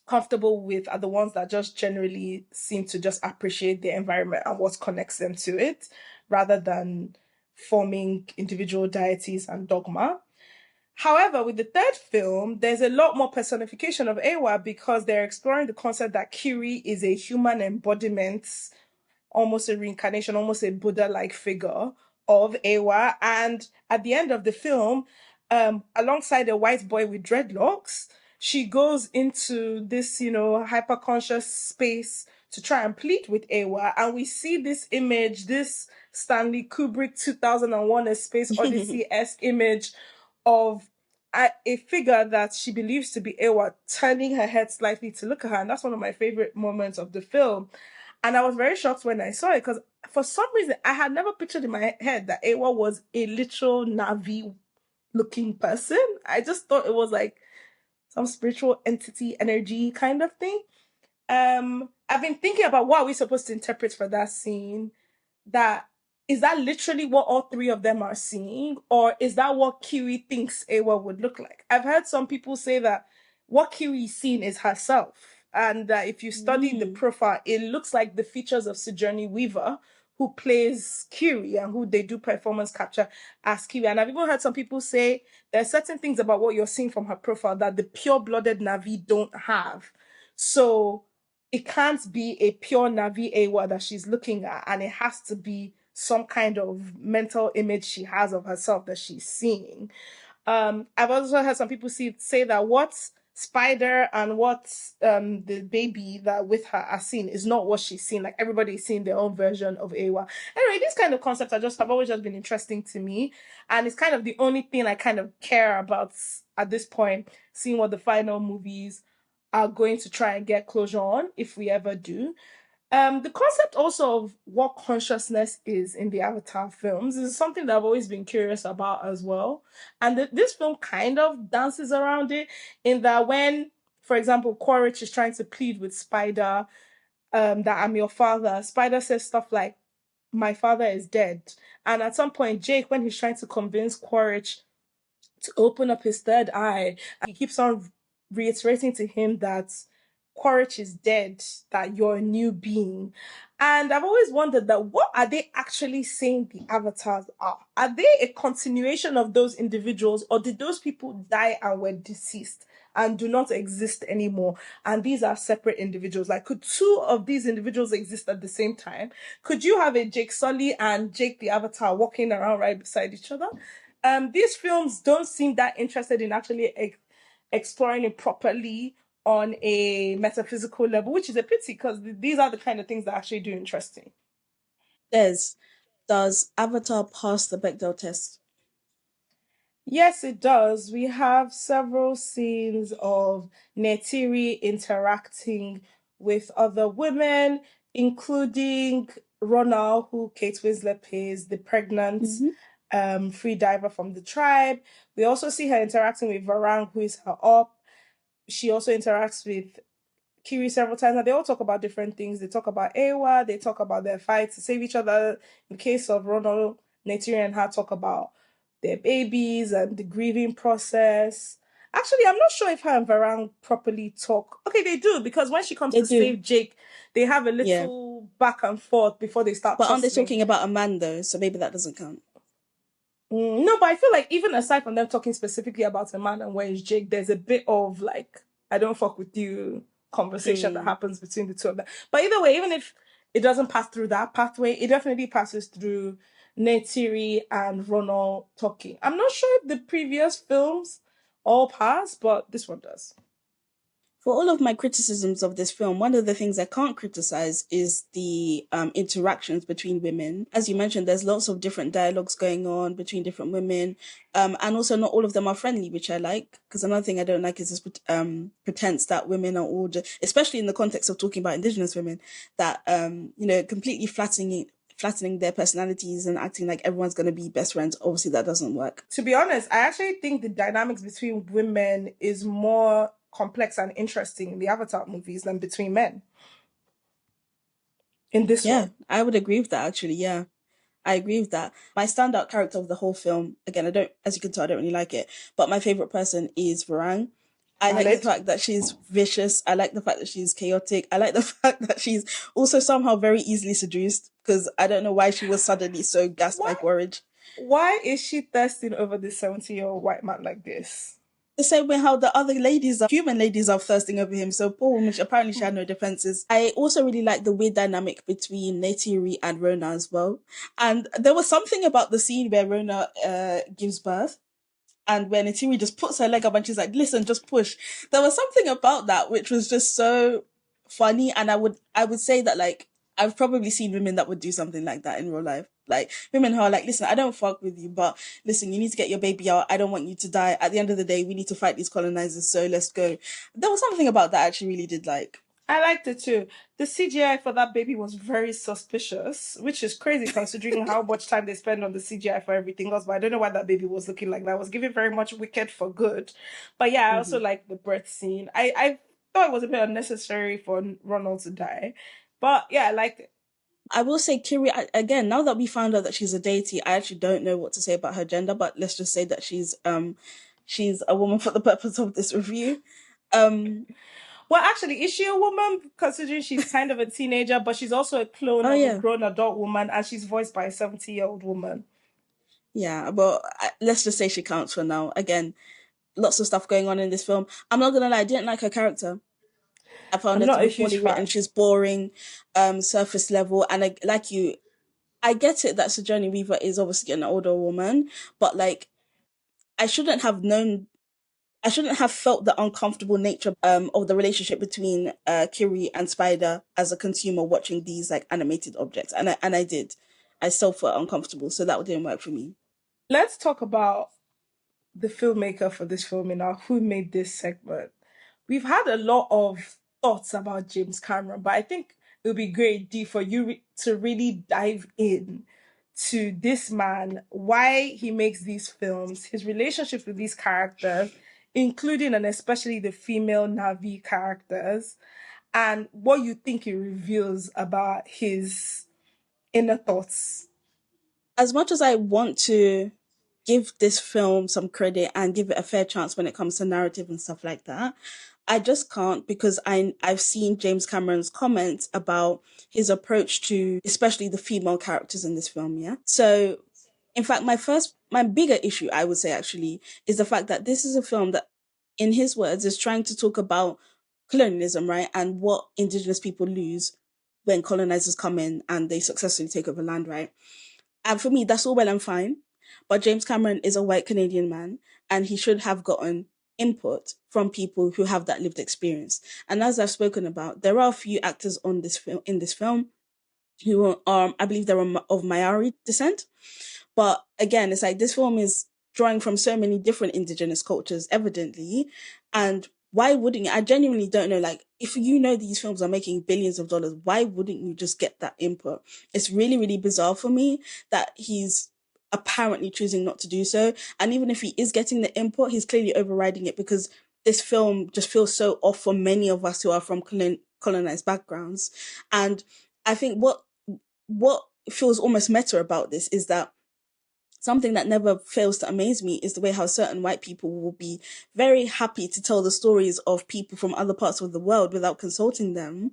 comfortable with are the ones that just generally seem to just appreciate the environment and what connects them to it rather than forming individual deities and dogma. However, with the third film, there's a lot more personification of Awa because they're exploring the concept that Kiri is a human embodiment, almost a reincarnation, almost a Buddha-like figure of Awa. And at the end of the film, alongside a white boy with dreadlocks, she goes into this, hyper conscious space to try and plead with Awa. And we see this image, this Stanley Kubrick 2001 A Space Odyssey-esque image of a figure that she believes to be Awa turning her head slightly to look at her. And that's one of my favorite moments of the film. And I was very shocked when I saw it because for some reason I had never pictured in my head that Awa was a literal Navi looking person. I just thought it was like some spiritual entity energy kind of thing. I've been thinking about what are we supposed to interpret for that scene. That is that literally what all three of them are seeing, or is that what Kiri thinks Awa would look like? I've heard some people say that what Kiri is seeing is herself, and that if you study the profile, it looks like the features of Sigourney Weaver, who plays Kiri and who they do performance capture as Kiri. And I've even heard some people say there's certain things about what you're seeing from her profile that the pure-blooded Navi don't have. So it can't be a pure Navi Awa that she's looking at, and it has to be some kind of mental image she has of herself that she's seeing. I've also heard some people say that what Spider and what the baby that with her are seeing is not what she's seeing. Like everybody's seeing their own version of Awa. Anyway, these kind of concepts have always just been interesting to me, and it's kind of the only thing I kind of care about at this point, seeing what the final movies are going to try and get closure on, if we ever do. The concept also of what consciousness is in the Avatar films is something that I've always been curious about as well. And this film kind of dances around it in that when, for example, Quaritch is trying to plead with Spider, that I'm your father, Spider says stuff like, my father is dead. And at some point, Jake, when he's trying to convince Quaritch to open up his third eye, and he keeps on reiterating to him that Quaritch is dead, that you're a new being. And I've always wondered that what are they actually saying the avatars are? Are they a continuation of those individuals, or did those people die and were deceased and do not exist anymore? And these are separate individuals. Like, could two of these individuals exist at the same time? Could you have a Jake Sully and Jake the Avatar walking around right beside each other? These films don't seem that interested in actually exploring it properly on a metaphysical level, which is a pity because these are the kind of things that actually do interesting. Does Avatar pass the Bechdel test? Yes, it does. We have several scenes of Neytiri interacting with other women, including Ronald, who Kate Winslet plays, the pregnant free diver from the tribe. We also see her interacting with Varang, who is her op. She also interacts with Kiri several times, and they all talk about different things. They talk about Ewa, they talk about their fights to save each other. In the case of Ronald, Neytiri and her talk about their babies and the grieving process. Actually, I'm not sure if her and Varang properly talk. Okay, they do, because when she comes They to do. save Jake, they have a little back and forth before they start But aren't they tussling. talking about a man though? So maybe that doesn't count. No, but I feel like even aside from them talking specifically about a man and where is Jake, there's a bit of like, I don't fuck with you conversation that happens between the two of them. But either way, even if it doesn't pass through that pathway, it definitely passes through Neytiri and Ronald talking. I'm not sure if the previous films all pass, but this one does. For all of my criticisms of this film, one of the things I can't criticize is the interactions between women. As you mentioned, there's lots of different dialogues going on between different women, and also not all of them are friendly, which I like. Because another thing I don't like is this pretense that women are all, especially in the context of talking about Indigenous women, that completely flattening their personalities and acting like everyone's going to be best friends. Obviously, that doesn't work. To be honest, I actually think the dynamics between women is more complex and interesting in the Avatar movies than between men. In this one. I would agree with that, actually. Yeah, I agree with that. My standout character of the whole film, again, as you can tell, I don't really like it, but my favorite person is Varang. I like the fact that she's vicious. I like the fact that she's chaotic. I like the fact that she's also somehow very easily seduced, because I don't know why she was suddenly so gassed by porridge. Why is she thirsting over this 70-year-old white man like this? The same way how the other human ladies are thirsting over him. So poor woman, apparently she had no defenses. I also really like the weird dynamic between Neytiri and Rona as well. And there was something about the scene where Rona gives birth, and when Neytiri just puts her leg up and she's like, listen, just push. There was something about that which was just so funny. And I would say that, like, I've probably seen women that would do something like that in real life. Like, women who are like, listen, I don't fuck with you, but listen, you need to get your baby out. I don't want you to die. At the end of the day, we need to fight these colonizers, so let's go. There was something about that I actually really did like. I liked it too. The CGI for that baby was very suspicious, which is crazy considering how much time they spend on the CGI for everything else. But I don't know why that baby was looking like that. It was giving very much Wicked for good. But yeah, I also like the birth scene. I thought it was a bit unnecessary for Ronald to die. But yeah, I liked it. I will say Kiri, again, now that we found out that she's a deity, I actually don't know what to say about her gender, but let's just say that she's a woman for the purpose of this review. Well, actually, is she a woman, considering she's kind of a teenager, but she's also a clone of a grown adult woman, and she's voiced by a 70-year-old woman? Yeah, but let's just say she counts for now. Again, lots of stuff going on in this film. I'm not gonna lie, I didn't like her character. I found her to be poorly written. She's boring, surface level, and I get it that Sigourney Weaver is obviously an older woman, but like, I shouldn't have felt the uncomfortable nature of the relationship between Kiri and Spider as a consumer watching these like animated objects, and I did. I still felt uncomfortable, so that didn't work for me. Let's talk about the filmmaker for this film and who made this segment. We've had a lot of thoughts about James Cameron, but I think it would be great, Dee, for you to really dive in to this man, why he makes these films, his relationships with these characters, including and especially the female Na'vi characters, and what you think it reveals about his inner thoughts. As much as I want to give this film some credit and give it a fair chance when it comes to narrative and stuff like that, I just can't, because I've seen James Cameron's comments about his approach to especially the female characters in this film, yeah? So, in fact, my bigger issue, I would say actually, is the fact that this is a film that, in his words, is trying to talk about colonialism, right? And what Indigenous people lose when colonizers come in and they successfully take over land, right? And for me, that's all well and fine. But James Cameron is a white Canadian man, and he should have gotten input from people who have that lived experience. And as I've spoken about, there are a few actors in this film who are, I believe they're of Maori descent. But again, it's like this film is drawing from so many different Indigenous cultures, evidently. And why wouldn't you? I genuinely don't know. Like, if you know these films are making billions of dollars, why wouldn't you just get that input? It's really, really bizarre for me that he's apparently choosing not to do so. And even if he is getting the input, he's clearly overriding it, because this film just feels so off for many of us who are from colonized backgrounds. And I think what feels almost meta about this is that something that never fails to amaze me is the way how certain white people will be very happy to tell the stories of people from other parts of the world without consulting them.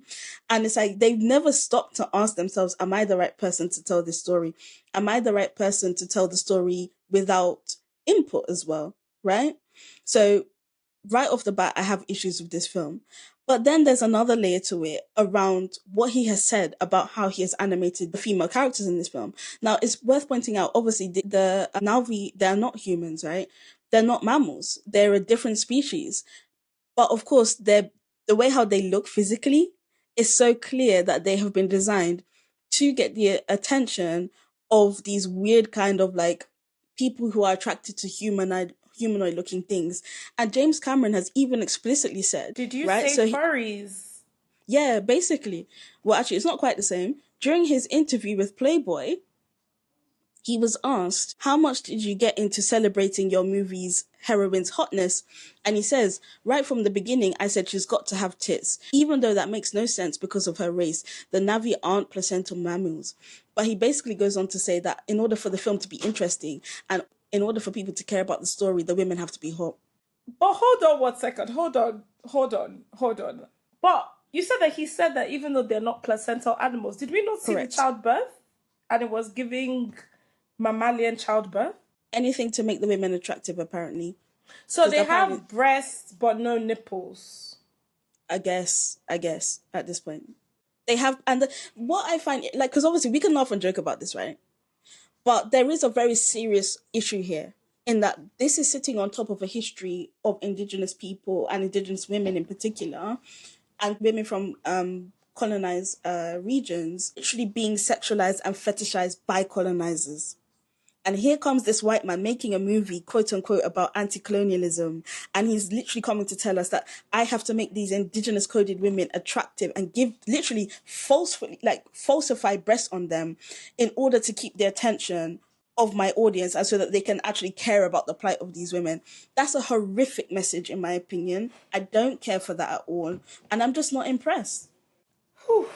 And it's like they've never stopped to ask themselves, am I the right person to tell this story? Am I the right person to tell the story without input as well? Right? So right off the bat, I have issues with this film. But then there's another layer to it around what he has said about how he has animated the female characters in this film. Now, it's worth pointing out, obviously, the Na'vi, they're not humans, right? They're not mammals. They're a different species. But of course, the way how they look physically is so clear that they have been designed to get the attention of these weird kind of like people who are attracted to humanoid looking things. And James Cameron has even explicitly said, Did you right? say furries? Yeah, basically. Well, actually, it's not quite the same. During his interview with Playboy, he was asked, how much did you get into celebrating your movie's heroine's hotness? And he says, right from the beginning, I said she's got to have tits, even though that makes no sense because of her race. The Na'vi aren't placental mammals. But he basically goes on to say that in order for the film to be interesting and in order for people to care about the story, the women have to be hot. But hold on 1 second. Hold on. But you said that he said that even though they're not placental animals, did we not see Correct. the childbirth? And it was giving mammalian childbirth? Anything to make the women attractive, apparently. So they have breasts but no nipples. I guess, at this point. They have, and what I find, like, because obviously we can laugh and joke about this, right? But there is a very serious issue here in that this is sitting on top of a history of Indigenous people and Indigenous women in particular, and women from colonized regions literally being sexualized and fetishized by colonizers. And here comes this white man making a movie, quote unquote, about anti-colonialism. And he's literally coming to tell us that I have to make these indigenous coded women attractive and give literally falsify breasts on them in order to keep the attention of my audience and so that they can actually care about the plight of these women. That's a horrific message, in my opinion. I don't care for that at all. And I'm just not impressed. Whew.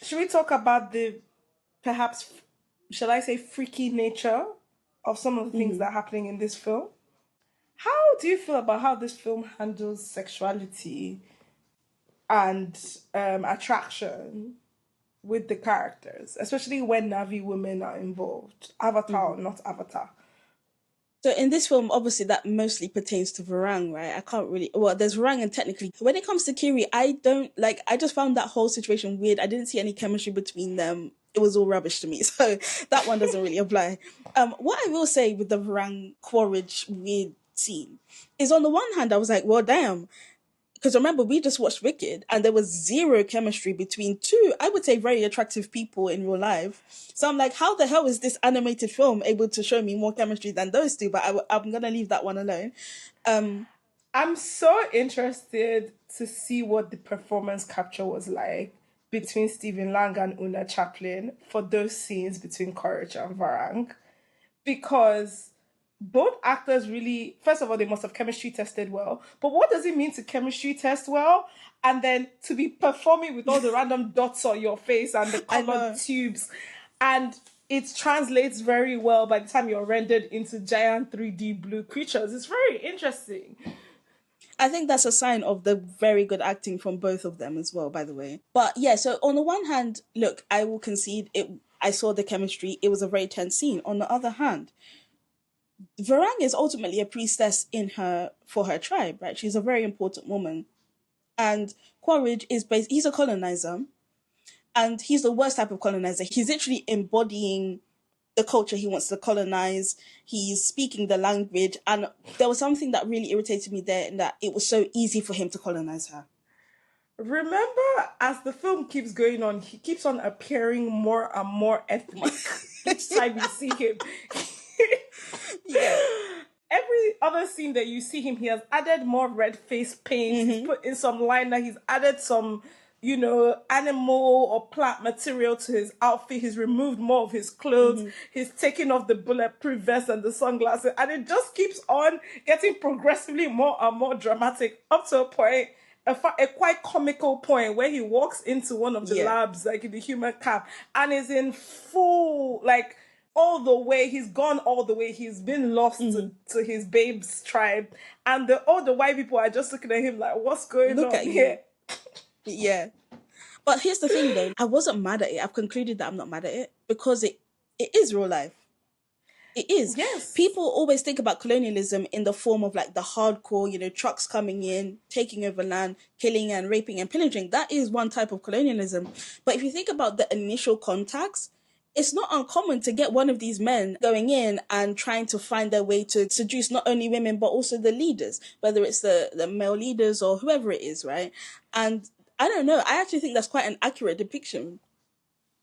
Should we talk about the perhaps, shall I say, freaky nature of some of the things that are happening in this film? How do you feel about how this film handles sexuality and attraction with the characters, especially when Na'vi women are involved, Avatar or not Avatar? So in this film, obviously that mostly pertains to Varang, right? I can't really, well, there's Varang and technically, when it comes to Kiri, I just found that whole situation weird. I didn't see any chemistry between them. It was all rubbish to me. So that one doesn't really apply. What I will say with the Varang Quaritch weird scene is, on the one hand, I was like, well, damn. Because remember, we just watched Wicked and there was zero chemistry between two, I would say, very attractive people in real life. So I'm like, how the hell is this animated film able to show me more chemistry than those two? But I'm going to leave that one alone. I'm so interested to see what the performance capture was like between Stephen Lang and Una Chaplin for those scenes between Courage and Varang. Because both actors really, first of all, they must have chemistry tested well. But what does it mean to chemistry test well? And then to be performing with all the random dots on your face and the colored tubes. And it translates very well by the time you're rendered into giant 3D blue creatures. It's very interesting. I think that's a sign of the very good acting from both of them as well, by the way. But yeah, so on the one hand, look, I will concede I saw the chemistry. It was a very tense scene. On the other hand, Varang is ultimately a priestess for her tribe, right? She's a very important woman. And Quaritch he's a colonizer. And he's the worst type of colonizer. He's literally embodying the culture he wants to colonize. He's speaking the language. And there was something that really irritated me there, in that it was so easy for him to colonize her. Remember, as the film keeps going on, he keeps on appearing more and more ethnic each time you see him. Yeah. Every other scene that you see him, he has added more red face paint. He's put in some liner. He's added some you know, animal or plant material to his outfit. He's removed more of his clothes. He's taken off the bulletproof vest and the sunglasses. And it just keeps on getting progressively more and more dramatic up to a point, a quite comical point where he walks into one of the labs, like in the human camp, and is in full, like, all the way, he's gone all the way. He's been lost to his babe's tribe. And all the white people are just looking at him like, what's going on here? Yeah. But here's the thing though, I wasn't mad at it. I've concluded that I'm not mad at it because it is real life. It is. Yes. People always think about colonialism in the form of like the hardcore, you know, trucks coming in, taking over land, killing and raping and pillaging. That is one type of colonialism. But if you think about the initial contacts, it's not uncommon to get one of these men going in and trying to find their way to seduce not only women, but also the leaders, whether it's the male leaders or whoever it is, right? And I don't know. I actually think that's quite an accurate depiction.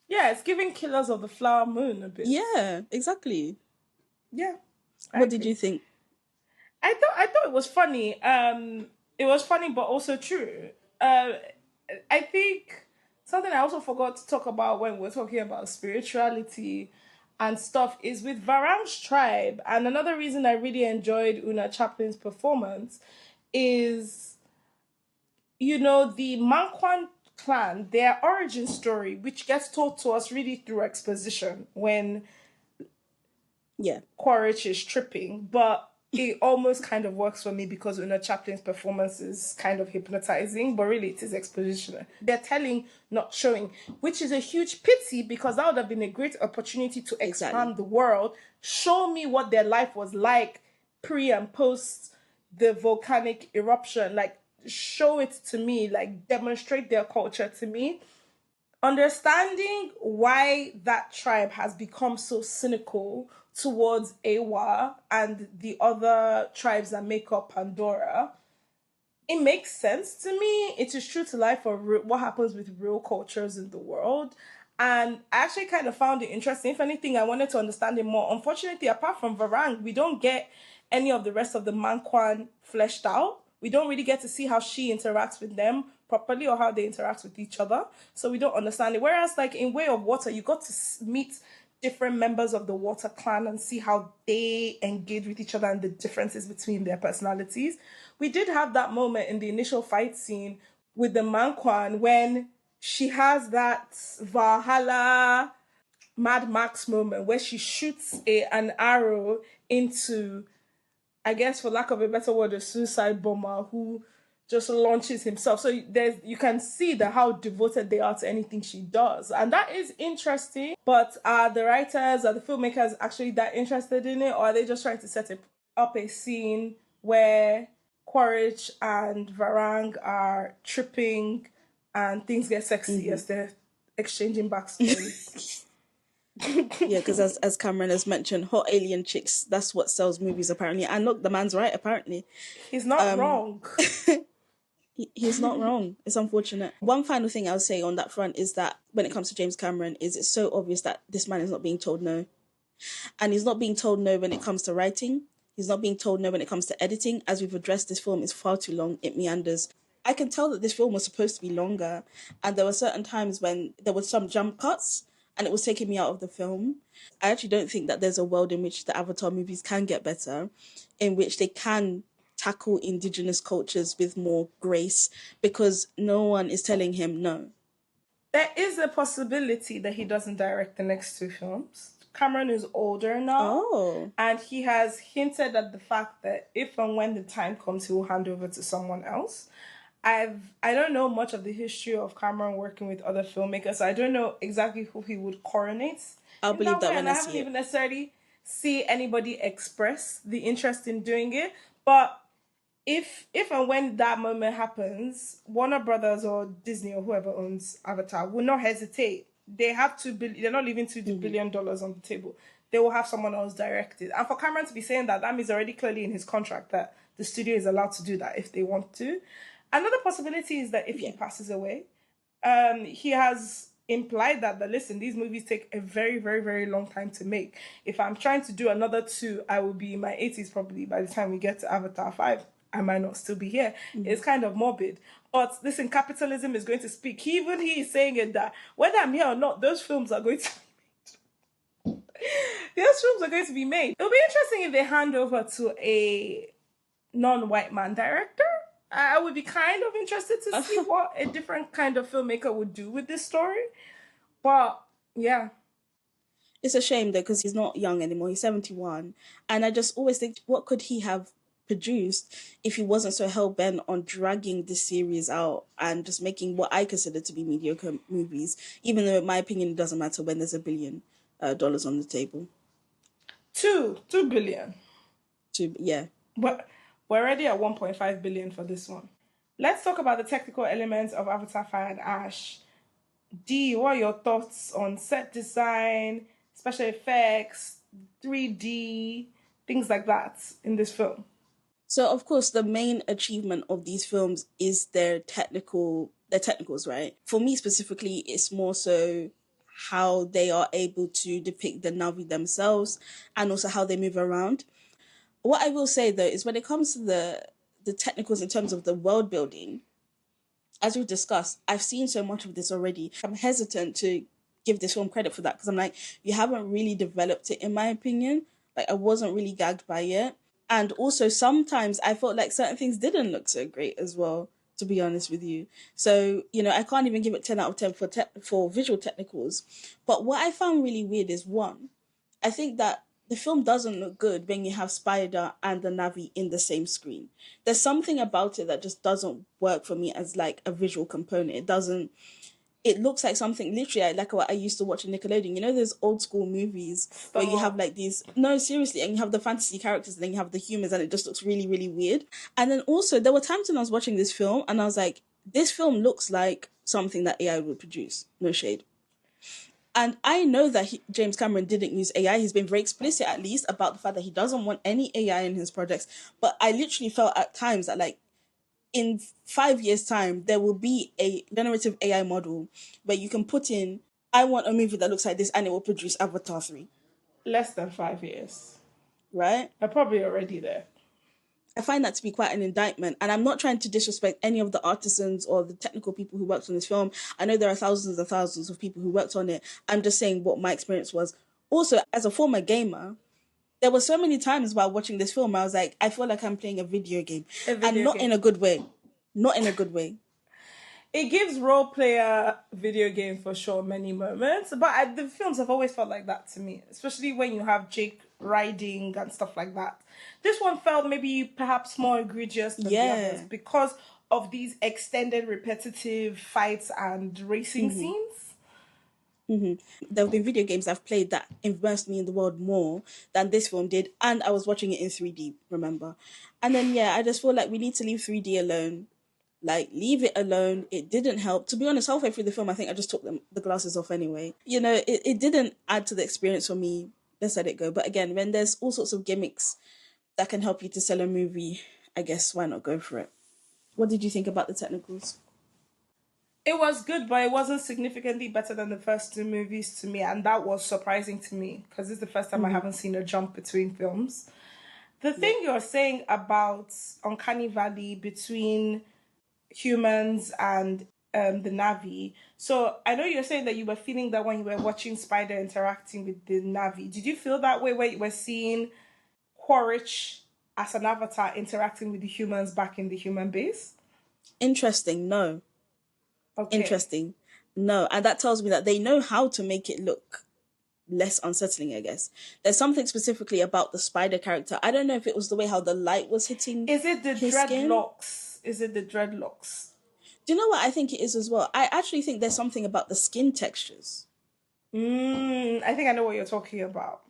Yeah, it's giving Killers of the Flower Moon a bit. Yeah, exactly. Yeah. What did you think? I thought it was funny. It was funny, but also true. I think something I also forgot to talk about when we're talking about spirituality and stuff is with Varang's tribe. And another reason I really enjoyed Una Chaplin's performance is, you know, the Mangkwan clan, their origin story, which gets told to us really through exposition when Quaritch is tripping, but it almost kind of works for me because Una Chaplin's performance is kind of hypnotizing, but really it is expositional. They're telling, not showing, which is a huge pity because that would have been a great opportunity to expand the world, show me what their life was like pre and post the volcanic eruption, like show it to me, like demonstrate their culture to me. Understanding why that tribe has become so cynical towards Awa and the other tribes that make up Pandora, it makes sense to me. It is true to life for what happens with real cultures in the world. And I actually kind of found it interesting. If anything, I wanted to understand it more. Unfortunately, apart from Varang, we don't get any of the rest of the Mangkwan fleshed out. We don't really get to see how she interacts with them properly or how they interact with each other. So we don't understand it. Whereas like in Way of Water, you got to meet different members of the Water clan and see how they engage with each other and the differences between their personalities. We did have that moment in the initial fight scene with the Mangkwan when she has that Valhalla Mad Max moment where she shoots an arrow into, I guess for lack of a better word, a suicide bomber who just launches himself. So you can see how devoted they are to anything she does. And that is interesting. But are the writers, are the filmmakers actually that interested in it? Or are they just trying to set up a scene where Quaritch and Varang are tripping and things get sexy as they're exchanging backstory? Yeah, because as Cameron has mentioned, hot alien chicks, that's what sells movies apparently. And look, the man's right, apparently. He's not wrong. He's not wrong. It's unfortunate. One final thing I'll say on that front is that when it comes to James Cameron, is it's so obvious that this man is not being told no. And he's not being told no when it comes to writing. He's not being told no when it comes to editing. As we've addressed, this film is far too long. It meanders. I can tell that this film was supposed to be longer. And there were certain times when there were some jump cuts and it was taking me out of the film. I actually don't think that there's a world in which the Avatar movies can get better, in which they can tackle indigenous cultures with more grace, because no one is telling him no. There is a possibility that he doesn't direct the next two films. Cameron is older now, and he has hinted at the fact that if and when the time comes, he will hand over to someone else. I don't know much of the history of Cameron working with other filmmakers, so I don't know exactly who he would coronate. I'll believe that when I see it. I haven't even necessarily see anybody express the interest in doing it, but if and when that moment happens, Warner Brothers or Disney or whoever owns Avatar will not hesitate. They have they're not leaving $2 billion on the table. They will have someone else direct it. And for Cameron to be saying that means already clearly in his contract that the studio is allowed to do that if they want to. Another possibility is that if he passes away, he has implied that listen, these movies take a very, very, very long time to make. If I'm trying to do another two, I will be in my 80s probably by the time we get to Avatar 5. I might not still be here. It's kind of morbid. But listen, capitalism is going to speak. Even he is saying it that whether I'm here or not, those films are going to those films are going to be made. It'll be interesting if they hand over to a non-white man director. I would be kind of interested to see what a different kind of filmmaker would do with this story. But yeah. It's a shame though, because he's not young anymore. He's 71. And I just always think, what could he have produced if he wasn't so hell-bent on dragging this series out and just making what I consider to be mediocre movies, even though in my opinion it doesn't matter when there's $1 billion on the table. $2 billion. Yeah. But we're already at 1.5 billion for this one. Let's talk about the technical elements of Avatar Fire and Ash. D, what are your thoughts on set design, special effects, 3D, things like that in this film? So, of course, the main achievement of these films is their technicals, right? For me specifically, it's more so how they are able to depict the Na'vi themselves and also how they move around. What I will say, though, is when it comes to the technicals in terms of the world building, as we've discussed, I've seen so much of this already. I'm hesitant to give this film credit for that because I'm like, you haven't really developed it, in my opinion. Like, I wasn't really gagged by it. And also, sometimes I felt like certain things didn't look so great as well, to be honest with you. So, I can't even give it 10 out of 10 for visual technicals. But what I found really weird is, one, I think that the film doesn't look good when you have Spider and the Na'vi in the same screen. There's something about it that just doesn't work for me as like a visual component. It looks like something literally like what I used to watch in Nickelodeon. Those old school movies where you have like these, no, seriously, and you have the fantasy characters and then you have the humans and it just looks really, really weird. And then also there were times when I was watching this film and I was like, this film looks like something that AI would produce. No shade. And I know that James Cameron didn't use AI. He's been very explicit, at least, about the fact that he doesn't want any AI in his projects. But I literally felt at times that, like, in 5 years' time, there will be a generative AI model where you can put in, I want a movie that looks like this, and it will produce Avatar 3. Less than 5 years. Right? I'm probably already there. I find that to be quite an indictment. And I'm not trying to disrespect any of the artisans or the technical people who worked on this film. I know there are thousands and thousands of people who worked on it. I'm just saying what my experience was. Also, as a former gamer, there were so many times while watching this film, I was like, I feel like I'm playing a video game. In a good way. Not in a good way. It gives role player video game for sure many moments. But the films have always felt like that to me. Especially when you have Jake riding and stuff like that. This one felt maybe perhaps more egregious than the others because of these extended repetitive fights and racing scenes. There have been video games I've played that immersed me in the world more than this film did, and I was watching it in 3D, remember? And then I just feel like we need to leave 3D alone. Like, leave it alone. It didn't help. To be honest, halfway through the film, I think I just took the glasses off anyway. It didn't add to the experience for me. Let's let it go. But again, when there's all sorts of gimmicks that can help you to sell a movie, I guess why not go for it? What did you think about the technicals? It was good, but it wasn't significantly better than the first two movies to me, and that was surprising to me because this is the first time I haven't seen a jump between films. The thing you're saying about Uncanny Valley between humans and the Na'vi. So I know you're saying that you were feeling that when you were watching Spider interacting with the Na'vi. Did you feel that way where you were seeing Quaritch as an avatar interacting with the humans back in the human base? Interesting, no. Okay. Interesting, no. And that tells me that they know how to make it look less unsettling, I guess. There's something specifically about the Spider character. I don't know if it was the way how the light was hitting Is it the his dreadlocks? Skin? Is it the dreadlocks? Do you know what I think it is as well? I actually think there's something about the skin textures. I think I know what you're talking about.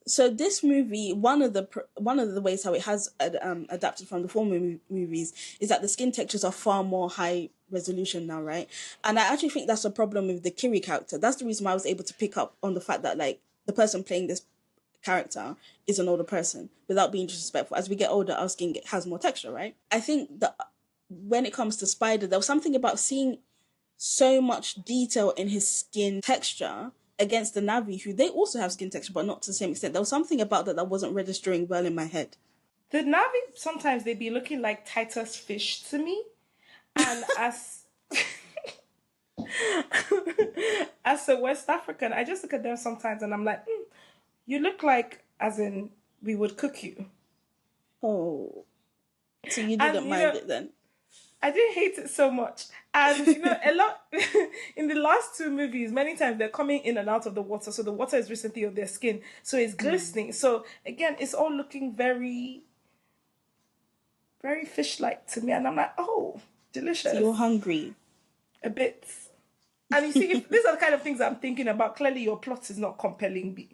So this movie, one of the ways how it has adapted from the former movies is that the skin textures are far more high resolution now, right? And I actually think that's a problem with the Kiri character. That's the reason why I was able to pick up on the fact that like the person playing this character is an older person without being disrespectful. As we get older, our skin has more texture, right? I think that when it comes to Spider, there was something about seeing so much detail in his skin texture against the Na'vi, who they also have skin texture, but not to the same extent. There was something about that wasn't registering well in my head. the Navi, sometimes they be looking like Titus fish to me. And as a West African, I just look at them sometimes and I'm like, you look like, as in, we would cook you. Oh. So you didn't mind it then? I didn't hate it so much. And, a lot, in the last two movies, many times they're coming in and out of the water. So the water is recently on their skin. So it's glistening. So, again, it's all looking very, very fish-like to me. And I'm like, oh, delicious. So you're hungry. A bit. And you see, if these are the kind of things I'm thinking about, clearly your plot is not compelling me.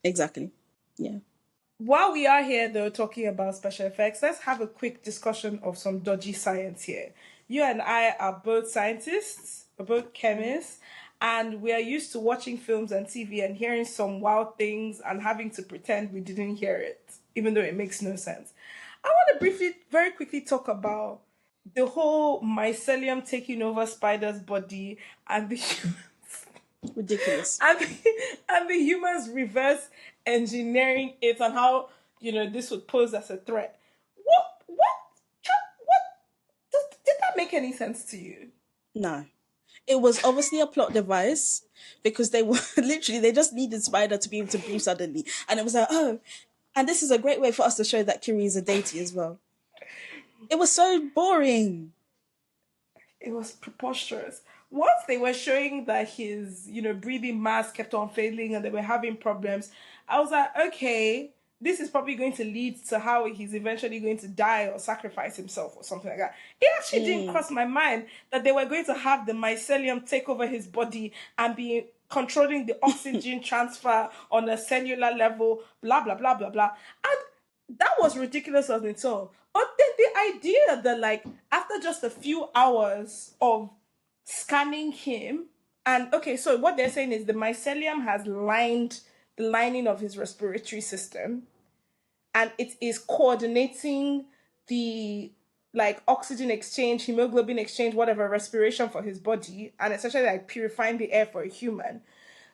Exactly. Yeah. While we are here, though, talking about special effects, let's have a quick discussion of some dodgy science here. You and I are both scientists, we're both chemists, and we are used to watching films and TV and hearing some wild things and having to pretend we didn't hear it, even though it makes no sense. I want to very quickly talk about the whole mycelium taking over Spider's body and the humans. Ridiculous. and the humans reverse engineering it and how, this would pose as a threat. What did that make any sense to you? No. It was obviously a plot device because they were they just needed Spider to be able to breathe suddenly. And it was like, oh, and this is a great way for us to show that Kiri is a deity as well. It was so boring. It was preposterous. Once they were showing that his, breathing mask kept on failing and they were having problems, I was like, okay, this is probably going to lead to how he's eventually going to die or sacrifice himself or something like that. It actually didn't cross my mind that they were going to have the mycelium take over his body and be controlling the oxygen transfer on a cellular level, blah, blah, blah, blah, blah. And that was ridiculous on its own. But then the idea that, after just a few hours of scanning him, and okay, so what they're saying is the mycelium has lined the lining of his respiratory system, and it is coordinating the oxygen exchange, hemoglobin exchange, whatever, respiration for his body, and essentially purifying the air for a human.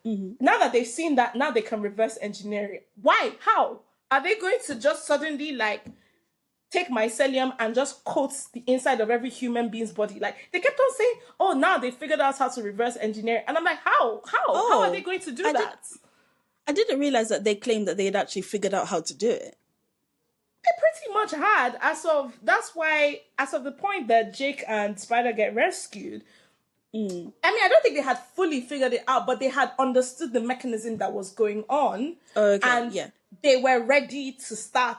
Mm-hmm. Now that they've seen that, now they can reverse engineer it. Why? How? Are they going to just suddenly take mycelium and just coat the inside of every human being's body? They kept on saying, oh, now they figured out how to reverse engineer. And I'm like, how? How are they going to do that? I didn't realize that they claimed that they had actually figured out how to do it. They pretty much had, that's why, as of the point that Jake and Spider get rescued, I mean, I don't think they had fully figured it out, but they had understood the mechanism that was going on. Okay, and they were ready to start,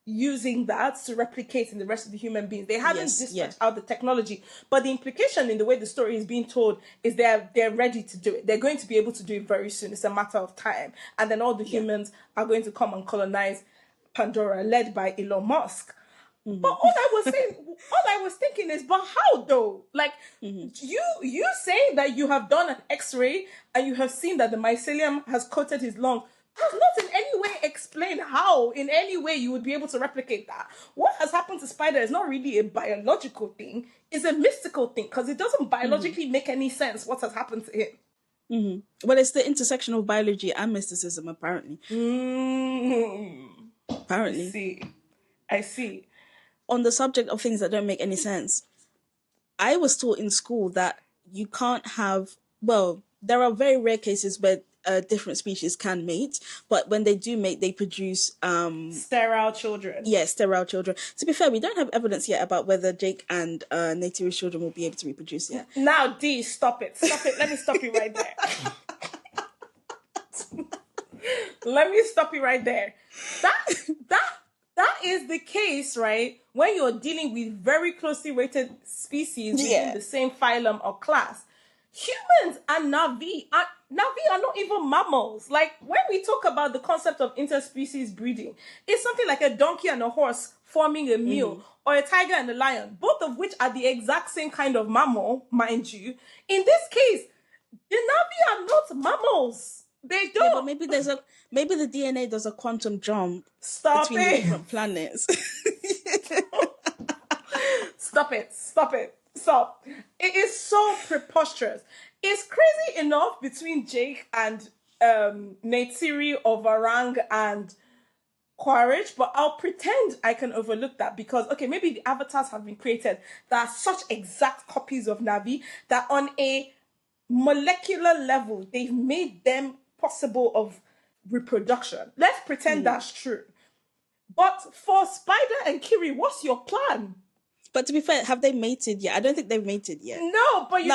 using that to replicate in the rest of the human beings. They hadn't dispatched out the technology, but the implication in the way the story is being told is they're ready to do it. They're going to be able to do it very soon. It's a matter of time. And then all the humans are going to come and colonize Pandora, led by Elon Musk. Mm-hmm. But all I was thinking is, but how though? You saying that you have done an X-ray and you have seen that the mycelium has coated his lung does not in any way explain how, in any way, you would be able to replicate that. What has happened to Spider is not really a biological thing. It's a mystical thing, because it doesn't biologically make any sense what has happened to him. Mm-hmm. Well, it's the intersection of biology and mysticism, apparently. Apparently. I see. On the subject of things that don't make any sense, I was taught in school that you can't have... Well, there are very rare cases where different species can mate, but when they do mate, they produce sterile children. Yeah, sterile children. To be fair, we don't have evidence yet about whether Jake and Neytiri's children will be able to reproduce yet. Now, D, stop it. Let me stop you right there. Let me stop you right there. That is the case, right? When you're dealing with very closely related species within the same phylum or class. Humans and Navi are not even mammals. When we talk about the concept of interspecies breeding, it's something like a donkey and a horse forming a mule, or a tiger and a lion, both of which are the exact same kind of mammal, mind you. In this case, the Navi are not mammals. They don't. Yeah, but maybe the DNA does a quantum jump between the different planets. Stop it. Stop. It is so preposterous. It's crazy enough between Jake and Neytiri or Varang and courage, but I'll pretend I can overlook that because, okay, maybe the avatars have been created that are such exact copies of Navi that on a molecular level, they've made them possible of reproduction. Let's pretend that's true. But for Spider and Kiri, what's your plan? But to be fair, have they mated yet? I don't think they've mated yet. No, but he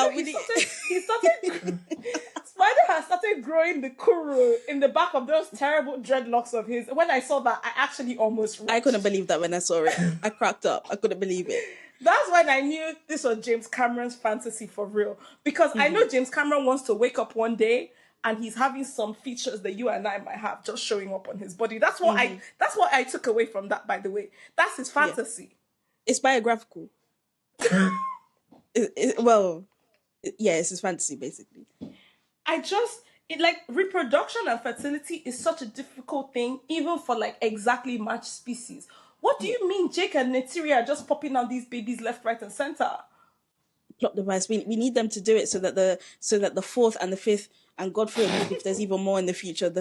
started Spider has started growing the kuru in the back of those terrible dreadlocks of his. When I saw that, I actually almost rushed. I couldn't believe that when I saw it. I cracked up. I couldn't believe it. That's when I knew this was James Cameron's fantasy for real. Because I know James Cameron wants to wake up one day and he's having some features that you and I might have just showing up on his body. That's what I took away from that, by the way. That's his fantasy. Yeah. It's biographical. It's his fantasy, basically. Reproduction and fertility is such a difficult thing, even for like exactly matched species. What do you mean Jake and Neytiri are just popping out these babies left, right, and center? Plot device. We need them to do it so that the fourth and the fifth, and God forbid if there's even more in the future,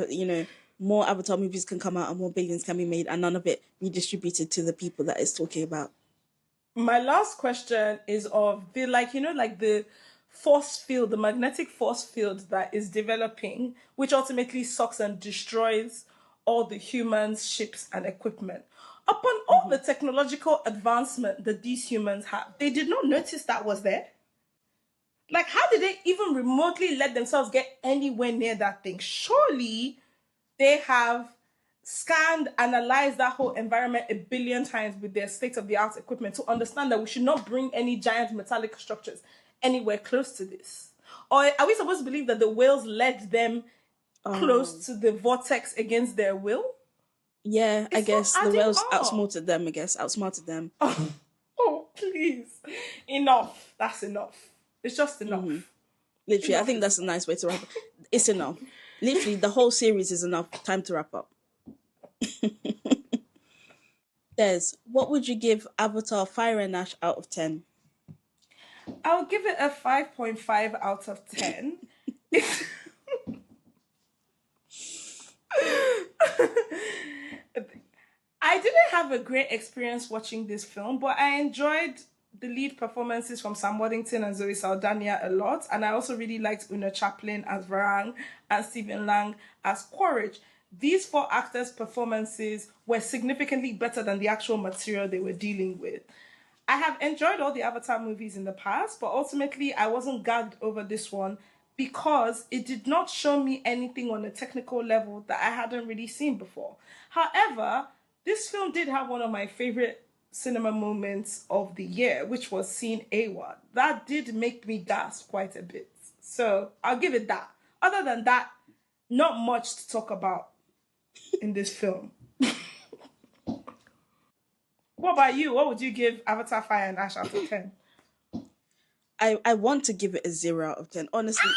more Avatar movies can come out and more billions can be made, and none of it redistributed to the people that it's talking about. My last question is of the force field, the magnetic force field that is developing, which ultimately sucks and destroys all the humans, ships, and equipment. Upon all the technological advancement that these humans have, they did not notice that was there. Like, how did they even remotely let themselves get anywhere near that thing? Surely they have scanned, analyzed that whole environment a billion times with their state-of-the-art equipment to understand that we should not bring any giant metallic structures anywhere close to this. Or are we supposed to believe that the whales led them close to the vortex against their will? Yeah, I guess the whales outsmarted them. Oh, please. Enough. That's enough. It's just enough. Literally, I think that's a nice way to wrap up. It's enough. Literally, the whole series is enough. Time to wrap up. Des, what would you give Avatar Fire and Ash out of 10? I'll give it a 5.5 out of 10. I didn't have a great experience watching this film, but I enjoyed the lead performances from Sam Worthington and Zoe Saldaña a lot, and I also really liked Una Chaplin as Varang and Stephen Lang as Quaritch. These 4 actors' performances were significantly better than the actual material they were dealing with. I have enjoyed all the Avatar movies in the past, but ultimately I wasn't gagged over this one because it did not show me anything on a technical level that I hadn't really seen before. However, this film did have one of my favorite cinema moments of the year, which was seeing Awa. That did make me gasp quite a bit. So I'll give it that. Other than that, not much to talk about in this film. What about you? What would you give Avatar Fire and Ash out of 10? I want to give it a 0 out of 10. Honestly,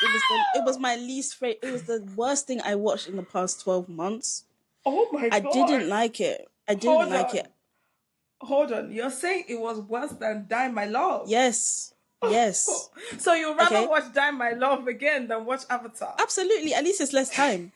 it was my least favorite. It was the worst thing I watched in the past 12 months. Oh my God. I didn't like it. Hold on. You're saying it was worse than Die My Love? Yes. So you'd rather watch Die My Love again than watch Avatar? Absolutely. At least it's less time.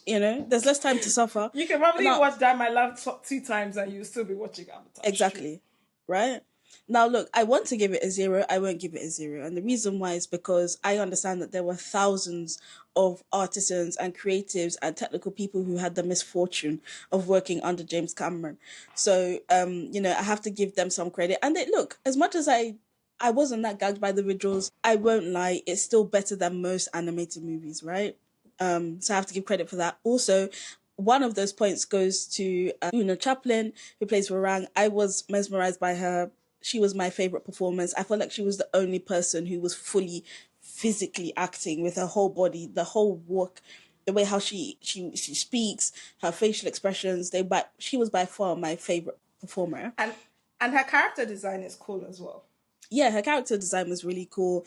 There's less time to suffer. You can probably watch Die My Love 2 times and you'll still be watching Avatar. Exactly. Right? Now, look, I want to give it a 0. I won't give it a 0. And the reason why is because I understand that there were thousands of artisans and creatives and technical people who had the misfortune of working under James Cameron. So, I have to give them some credit. And look, as much as I wasn't that gagged by the visuals, I won't lie, it's still better than most animated movies, right? So I have to give credit for that. Also, one of those points goes to Una Chaplin, who plays Varang. I was mesmerized by her. She was my favorite performance. I felt like she was the only person who was fully physically acting with her whole body, the whole walk, the way how she speaks, her facial expressions. She was by far my favorite performer. And her character design is cool as well. Yeah, her character design was really cool.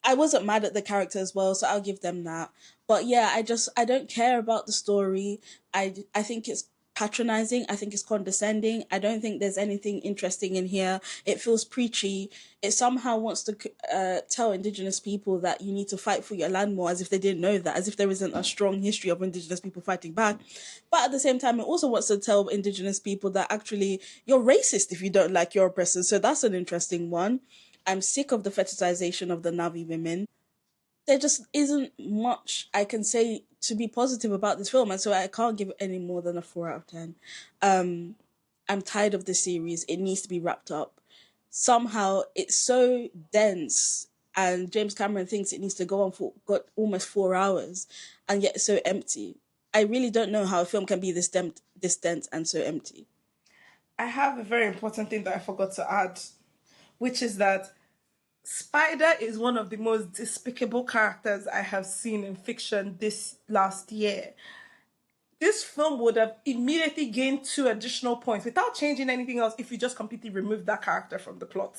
I wasn't mad at the character as well, so I'll give them that. But yeah, I don't care about the story. I think it's patronizing. I think it's condescending. I don't think there's anything interesting in here. It feels preachy. It somehow wants to tell Indigenous people that you need to fight for your land more, as if they didn't know that, as if there isn't a strong history of Indigenous people fighting back. But at the same time, it also wants to tell Indigenous people that actually you're racist if you don't like your oppressors. So that's an interesting one. I'm sick of the fetishization of the Navi women. There just isn't much I can say to be positive about this film, and so I can't give it any more than a 4 out of 10. I'm tired of this series. It needs to be wrapped up. Somehow it's so dense, and James Cameron thinks it needs to go on for almost 4 hours, and yet it's so empty. I really don't know how a film can be this dense and so empty. I have a very important thing that I forgot to add, which is that Spider is one of the most despicable characters I have seen in fiction this last year. This film would have immediately gained 2 additional points without changing anything else if you just completely remove that character from the plot.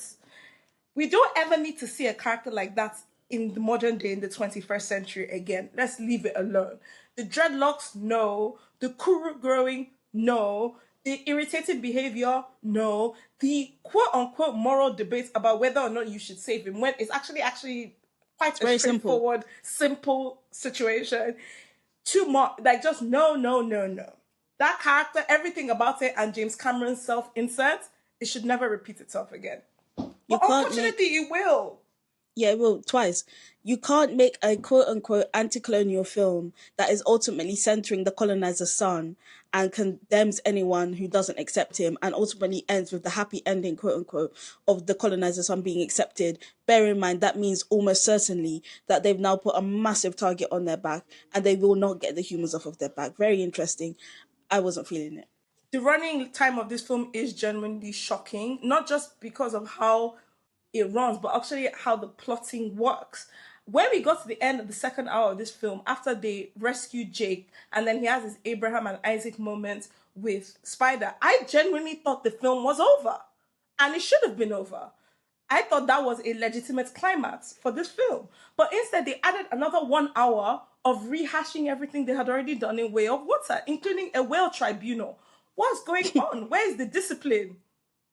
We don't ever need to see a character like that in the modern day, in the 21st century again. Let's leave it alone. The dreadlocks, no. The kuru growing, no. The irritated behavior, no. The quote-unquote moral debate about whether or not you should save him, when it's actually quite a straightforward, simple situation. Too much, like just no. That character, everything about it, and James Cameron's self-insert, it should never repeat itself again. But unfortunately, it will. Yeah, it will, twice. You can't make a quote-unquote anti-colonial film that is ultimately centering the coloniser's son and condemns anyone who doesn't accept him, and ultimately ends with the happy ending, quote-unquote, of the coloniser's son being accepted. Bear in mind, that means almost certainly that they've now put a massive target on their back, and they will not get the humans off of their back. Very interesting. I wasn't feeling it. The running time of this film is genuinely shocking, not just because of how it runs, but actually how the plotting works. When we got to the end of the second hour of this film, after they rescued Jake, and then he has his Abraham and Isaac moment with Spider, I genuinely thought the film was over. And it should have been over. I thought that was a legitimate climax for this film. But instead, they added another 1 hour of rehashing everything they had already done in Way of Water, including a whale tribunal. What's going on? Where's the discipline?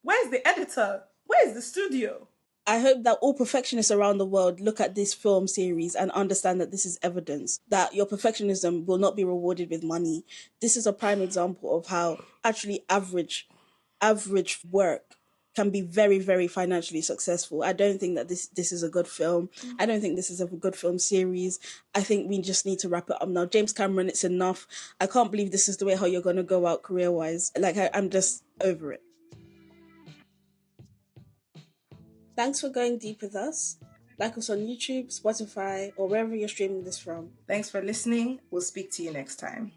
Where's the editor? Where's the studio? I hope that all perfectionists around the world look at this film series and understand that this is evidence that your perfectionism will not be rewarded with money. This is a prime example of how actually average work can be very, very financially successful. I don't think that this is a good film. I don't think this is a good film series. I think we just need to wrap it up now. James Cameron, it's enough. I can't believe this is the way how you're going to go out career-wise. Like, I'm just over it. Thanks for going deep with us. Like us on YouTube, Spotify, or wherever you're streaming this from. Thanks for listening. We'll speak to you next time.